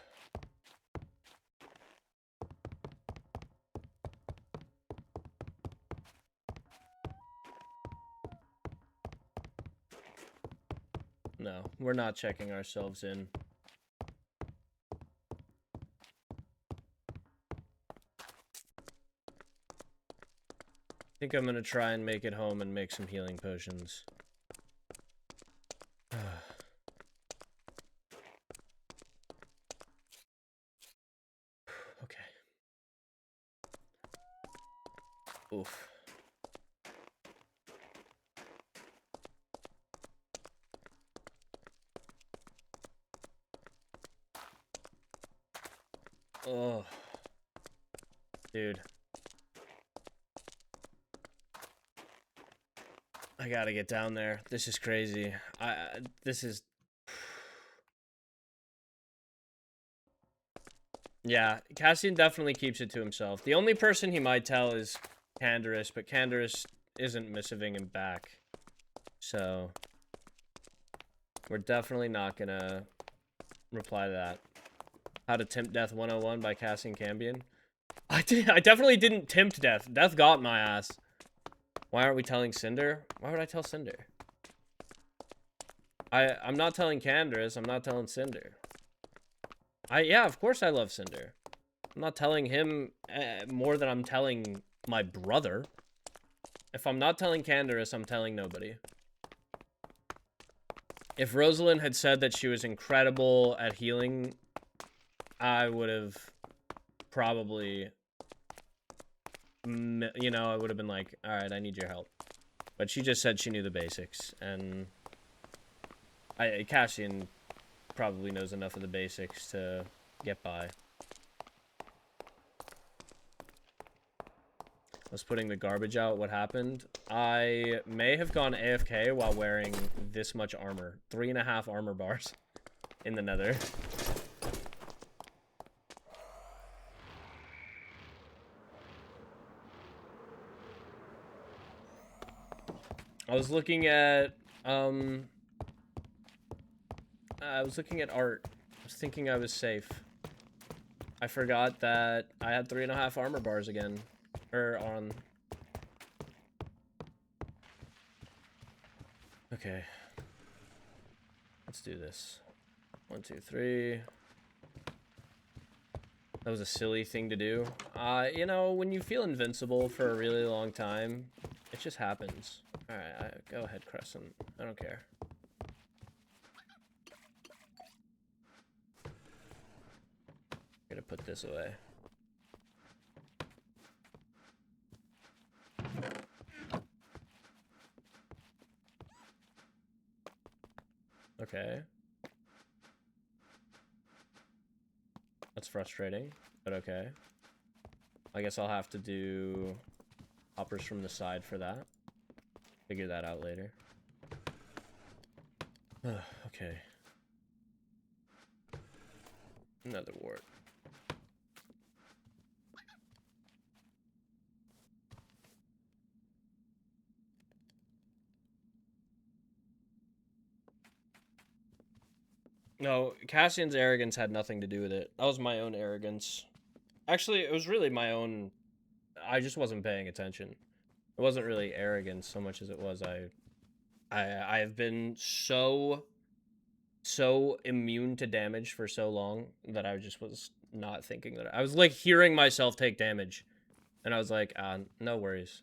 No, we're not checking ourselves in. I think I'm gonna try and make it home and make some healing potions. Okay. Oof. Oh. Dude. I gotta get down there. This is crazy. This is... Yeah, Cassian definitely keeps it to himself. The only person he might tell is Canderous, but Canderous isn't missiving him back. So... we're definitely not gonna reply to that. How to Tempt Death 101 by Cassian Cambion. I definitely didn't tempt Death. Death got my ass. Why aren't we telling Cinder? Why would I tell Cinder? I'm not telling Canderous. I'm not telling Cinder. Yeah, of course I love Cinder. I'm not telling him more than I'm telling my brother. If I'm not telling Canderous, I'm telling nobody. If Rosalind had said that she was incredible at healing, I would have probably, you know, I would have been like, all right, I need your help. But she just said she knew the basics, and Cassian probably knows enough of the basics to get by. I was putting the garbage out. What happened? I may have gone AFK while wearing this much armor. 3.5 armor bars in the nether. I was looking at art. I was thinking I was safe. I forgot that I had 3.5 armor bars again. Or on. Okay. Let's do this. 1, 2, 3. That was a silly thing to do. You know, when you feel invincible for a really long time, it just happens. Alright, go ahead, Crescent. I don't care. I'm gonna put this away. Okay. That's frustrating, but okay. I guess I'll have to do hoppers from the side for that. Figure that out later. Okay. Another wart. No, Cassian's arrogance had nothing to do with it. That was my own arrogance. Actually, it was really my own... I just wasn't paying attention. It wasn't really arrogance so much as it was I have been so immune to damage for so long that I just was not thinking that... I was like hearing myself take damage. And I was like, no worries.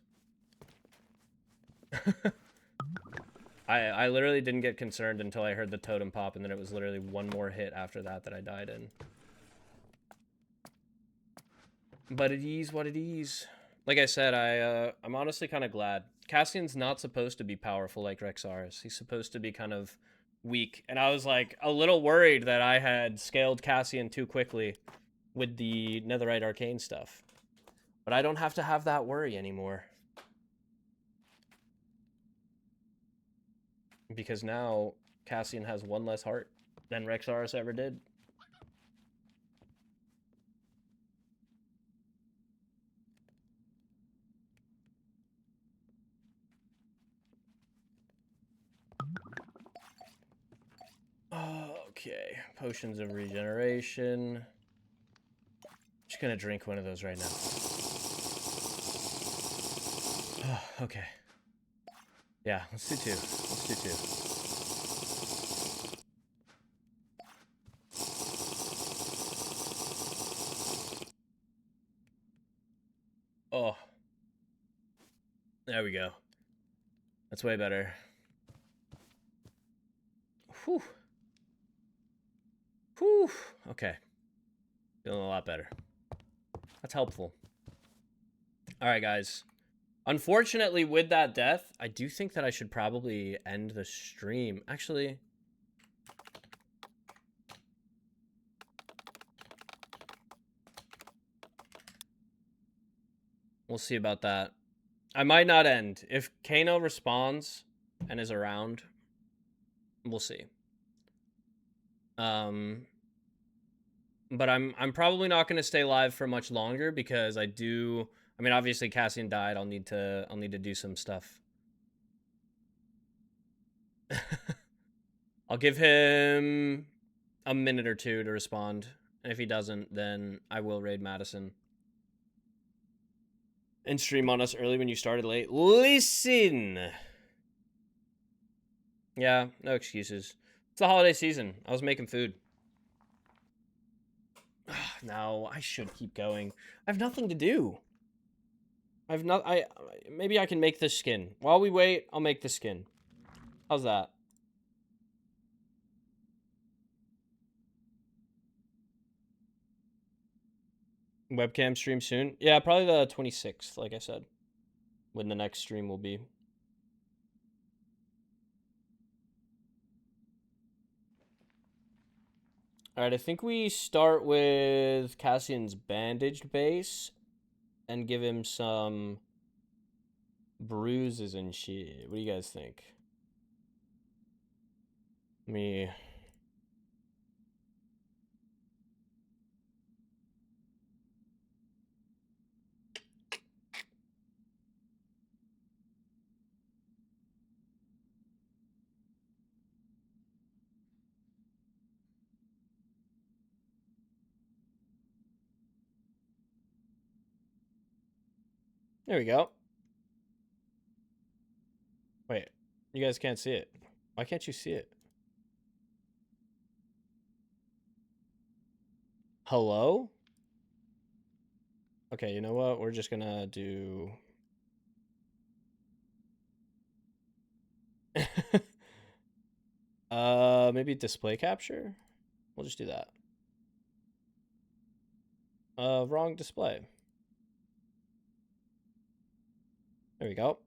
I literally didn't get concerned until I heard the totem pop, and then it was literally one more hit after that that I died in. But it is what it is. Like I said, I'm honestly kind of glad. Cassian's not supposed to be powerful like Rexaris. He's supposed to be kind of weak. And I was like a little worried that I had scaled Cassian too quickly with the Netherite Arcane stuff. But I don't have to have that worry anymore. Because now Cassian has one less heart than Rexaris ever did. Okay, potions of regeneration. Just gonna drink one of those right now. Okay. Yeah, let's do two. Let's do two. Oh. There we go. That's way better. Whew. Whew. Okay. Feeling a lot better. That's helpful. Alright, guys. Unfortunately, with that death, I do think that I should probably end the stream. Actually... we'll see about that. I might not end. If Kano responds and is around, we'll see. But I'm probably not going to stay live for much longer because I mean, obviously Cassian died. I'll need to do some stuff. I'll give him a minute or two to respond. And if he doesn't, then I will raid Madison. And stream on us early when you started late. Listen! Yeah, no excuses. It's the holiday season. I was making food. No, I should keep going. I have nothing to do. Maybe I can make this skin. While we wait, I'll make the skin. How's that? Webcam stream soon? Yeah, probably the 26th, like I said. When the next stream will be. Alright, I think we start with Cassian's bandaged base and give him some bruises and shit. What do you guys think? Me. There we go. Wait, you guys can't see it. Why can't you see it? Hello? Okay, you know what? We're just gonna do... maybe display capture? We'll just do that. Wrong display. There we go.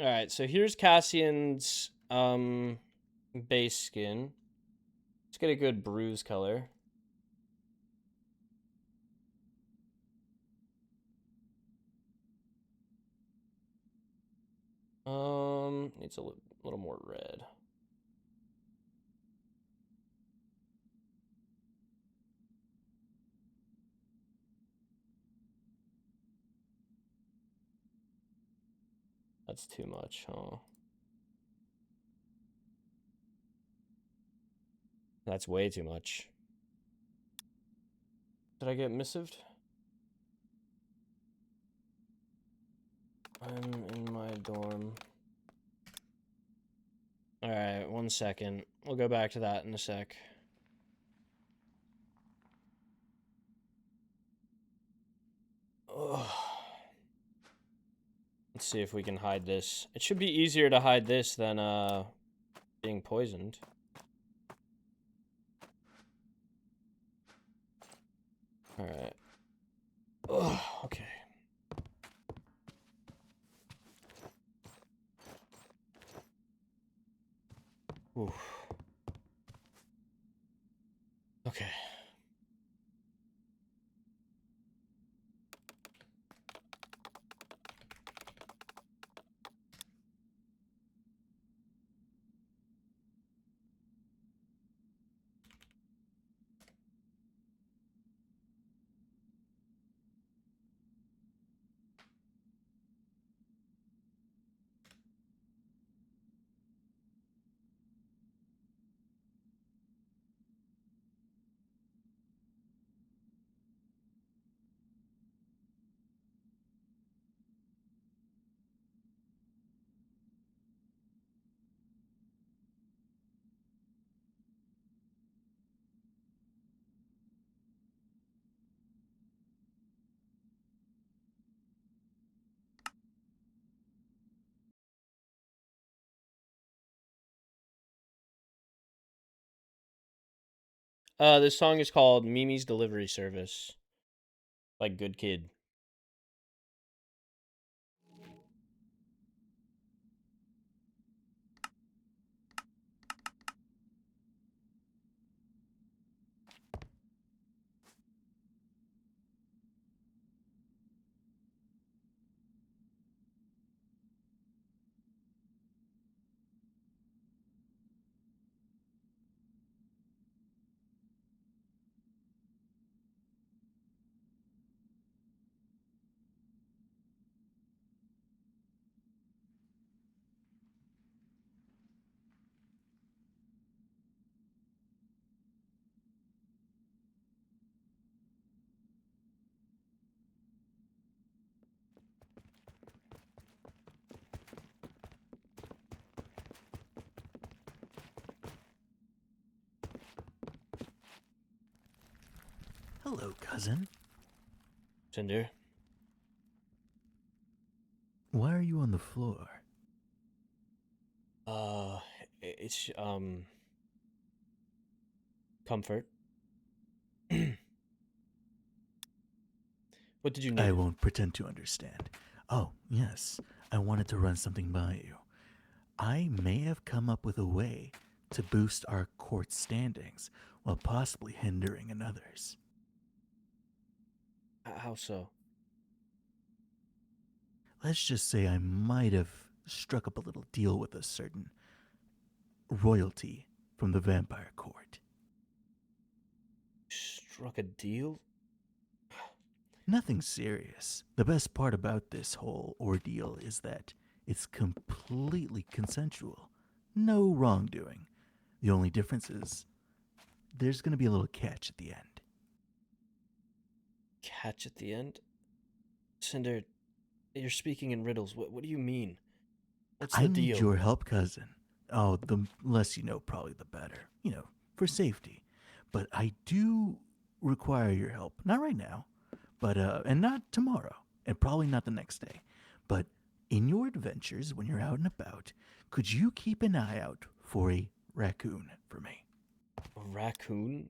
Alright, so here's Cassian's, base skin. Let's get a good bruise color. Needs a little more red. That's too much, huh? That's way too much. Did I get missived? I'm in my dorm. Alright, 1 second. We'll go back to that in a sec. Ugh. Let's see if we can hide this. It should be easier to hide this than being poisoned. Alright. Okay. Oof. Okay. This song is called Mimi's Delivery Service by Good Kid. Hello, cousin. Cinder. Why are you on the floor? It's comfort. What did you I need? won't pretend to understand. Oh, yes, I wanted to run something by you. I may have come up with a way to boost our court standings while possibly hindering another's. How so? Let's just say I might have struck up a little deal with a certain royalty from the vampire court. Struck a deal? Nothing serious. The best part about this whole ordeal is that it's completely consensual. No wrongdoing. The only difference is there's going to be a little catch at the end. Catch at the end? Cinder, you're speaking in riddles. What do you mean? What's the I need deal? your help, cousin. Oh, the less you know, probably the better. For safety. But I do require your help. Not right now, but and not tomorrow, and probably not the next day. But in your adventures, when you're out and about, could you keep an eye out for a raccoon for me? A raccoon?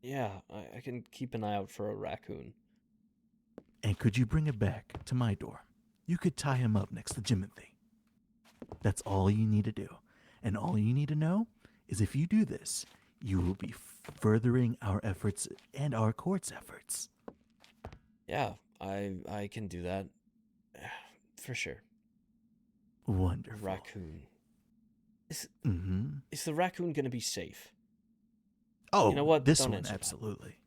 Yeah, I can keep an eye out for a raccoon. And could you bring it back to my door? You could tie him up next to Jimothy. That's all you need to do. And all you need to know is if you do this, you will be furthering our efforts and our court's efforts. Yeah, I can do that. For sure. Wonderful. A raccoon. Mm-hmm. Is the raccoon gonna be safe? Oh, You know what? this Don't one, answer absolutely.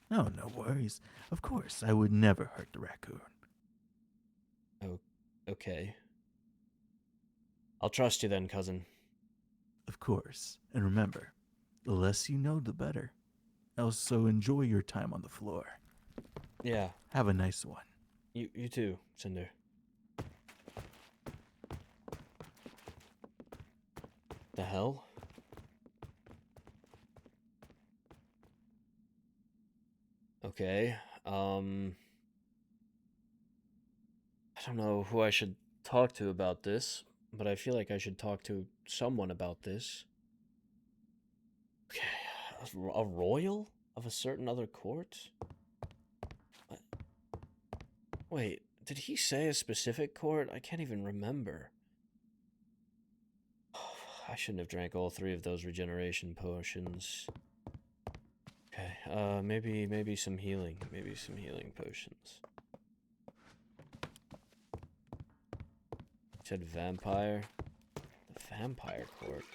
No, no worries. Of course, I would never hurt the raccoon. that. Oh, okay. I'll trust you then, cousin. Of course. And remember, the less you know, the better. Also, enjoy your time on the floor. Yeah. Have a nice one. You too, Cinder. The hell? Okay. I don't know who I should talk to about this, but I feel like I should talk to someone about this. Okay, a royal of a certain other court? What? Wait, did he say a specific court? I can't even remember. I shouldn't have drank all 3 of those regeneration potions. Okay, maybe some healing. Maybe some healing potions. Said vampire. The vampire court.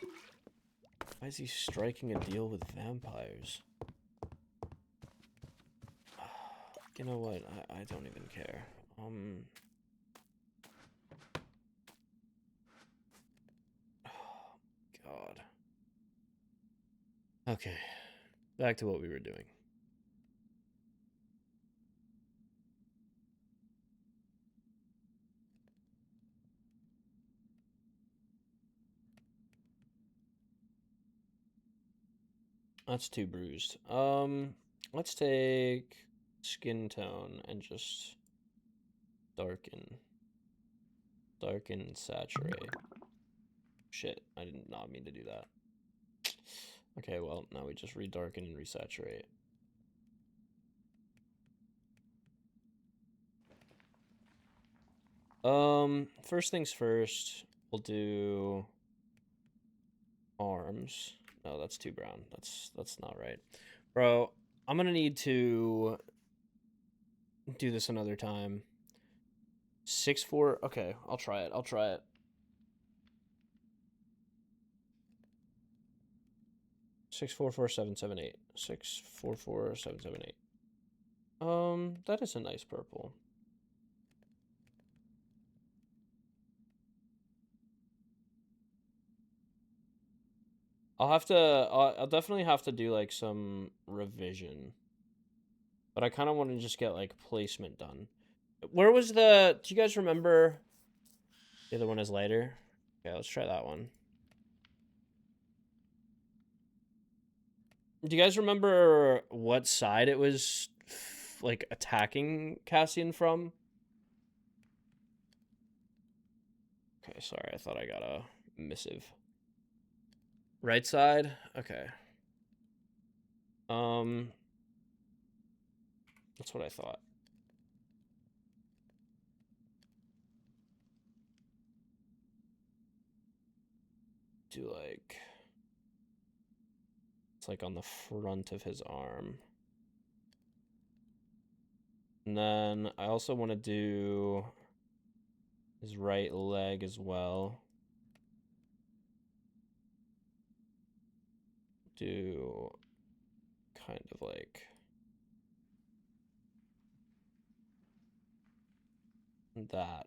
Why is he striking a deal with vampires? You know what? I don't even care. God. Okay. Back to what we were doing. That's 2 bruised. Let's take skin tone and just darken. Darken and saturate. Shit, I did not mean to do that. Okay, well, now we just redarken and resaturate. First things first, we'll do arms. No, that's too brown. That's not right. Bro, I'm gonna need to do this another time. 6-4. Okay, I'll try it. 6-4-4-7-7-8. 6-4-4-7-7-8. That is a nice purple. I'll definitely have to do like some revision. But I kind of want to just get like placement done. Where was do you guys remember? The other one is lighter. Okay, let's try that one. Do you guys remember what side it was like attacking Cassian from? Okay, sorry, I thought I got a missive. Right side? Okay. That's what I thought. Do like... It's like on the front of his arm. And then I also want to do his right leg as well. Do kind of like that.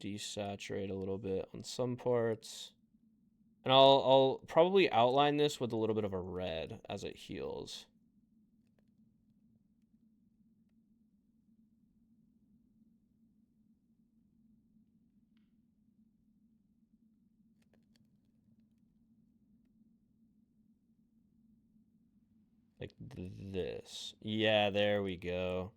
Desaturate a little bit on some parts. And I'll probably outline this with a little bit of a red as it heals. Like this. Yeah, there we go.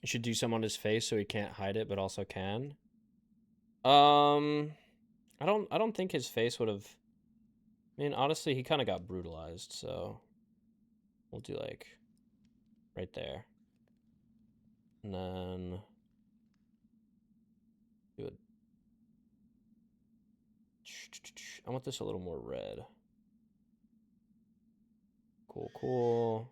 You should do some on his face so he can't hide it, but also can. I don't think his face would have... I mean, honestly, he kind of got brutalized, so... We'll do, like, right there. And then... do it. I want this a little more red. Cool, cool.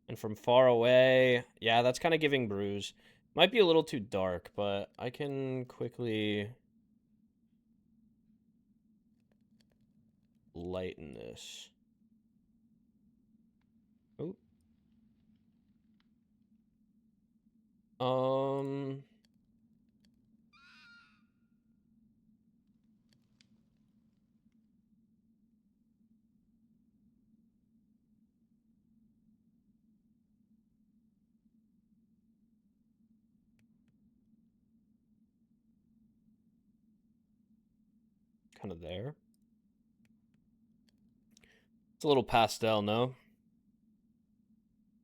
And from far away, yeah, that's kind of giving bruise. Might be a little too dark, but I can quickly lighten this. Oh. kind of there. It's a little pastel, no?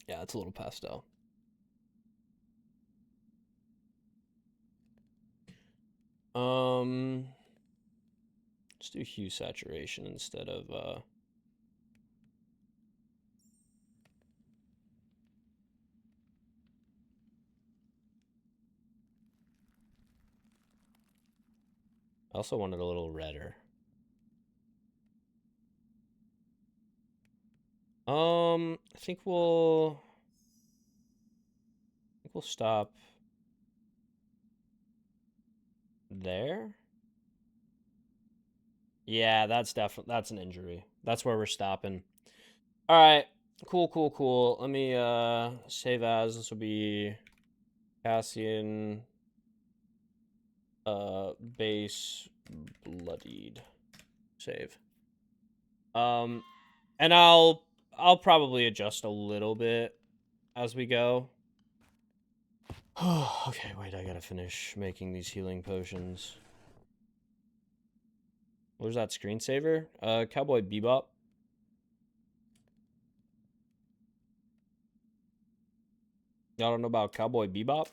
Yeah, it's a little pastel. Let's do hue saturation instead of I also wanted a little redder. I think we'll stop there. Yeah, that's an injury. That's where we're stopping. All right. Cool. Let me save as. This will be Cassian base bloodied. Save. And I'll probably adjust a little bit as we go. Okay, wait, I gotta finish making these healing potions. Where's that screensaver? Cowboy Bebop. Y'all don't know about Cowboy Bebop?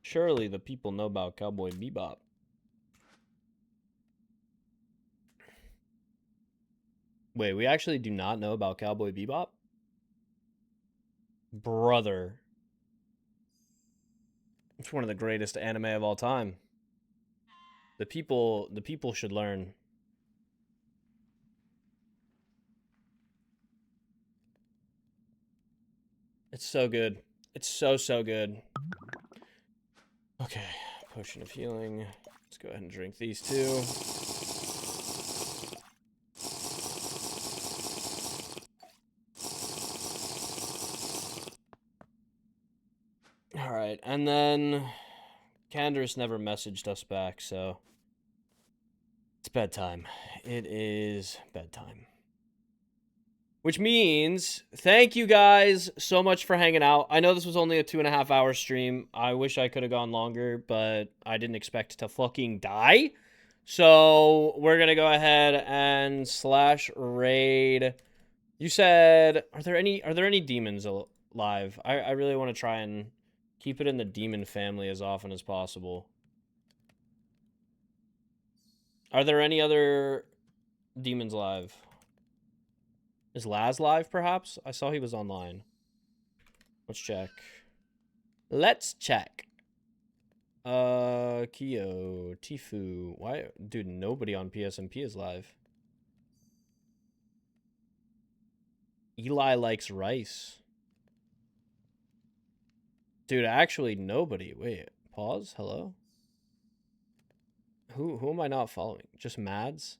Surely the people know about Cowboy Bebop. Wait, we actually do not know about Cowboy Bebop? Brother. It's one of the greatest anime of all time. The people should learn. It's so good. It's so good. Okay, potion of healing. Let's go ahead and drink these two. All right, and then Canderous never messaged us back, so it's bedtime. It is bedtime. Which means, thank you guys so much for hanging out. I know this was only a 2.5 hour stream. I wish I could have gone longer, but I didn't expect to fucking die. So we're gonna go ahead and slash raid. You said, are there any demons alive? I really want to try and keep it in the demon family as often as possible. Are there any other demons live? Is Laz live, perhaps? I saw he was online. Let's check. Let's check. Kyo, Tifu. Why? Dude, nobody on PSMP is live. Eli likes rice. Dude, actually, nobody. Wait, pause. Hello? Who am I not following? Just Mads?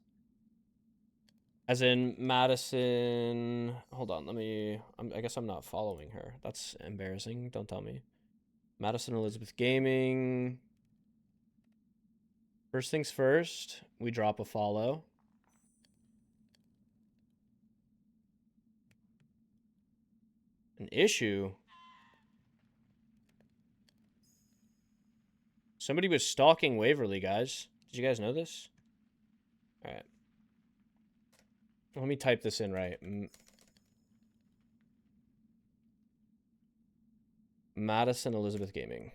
As in Madison. Hold on, I guess I'm not following her. That's embarrassing. Don't tell me. Madison Elizabeth Gaming. First things first, we drop a follow. An issue? Somebody was stalking Waverly, guys. Did you guys know this? All right. Let me type this in right. Madison Elizabeth Gaming.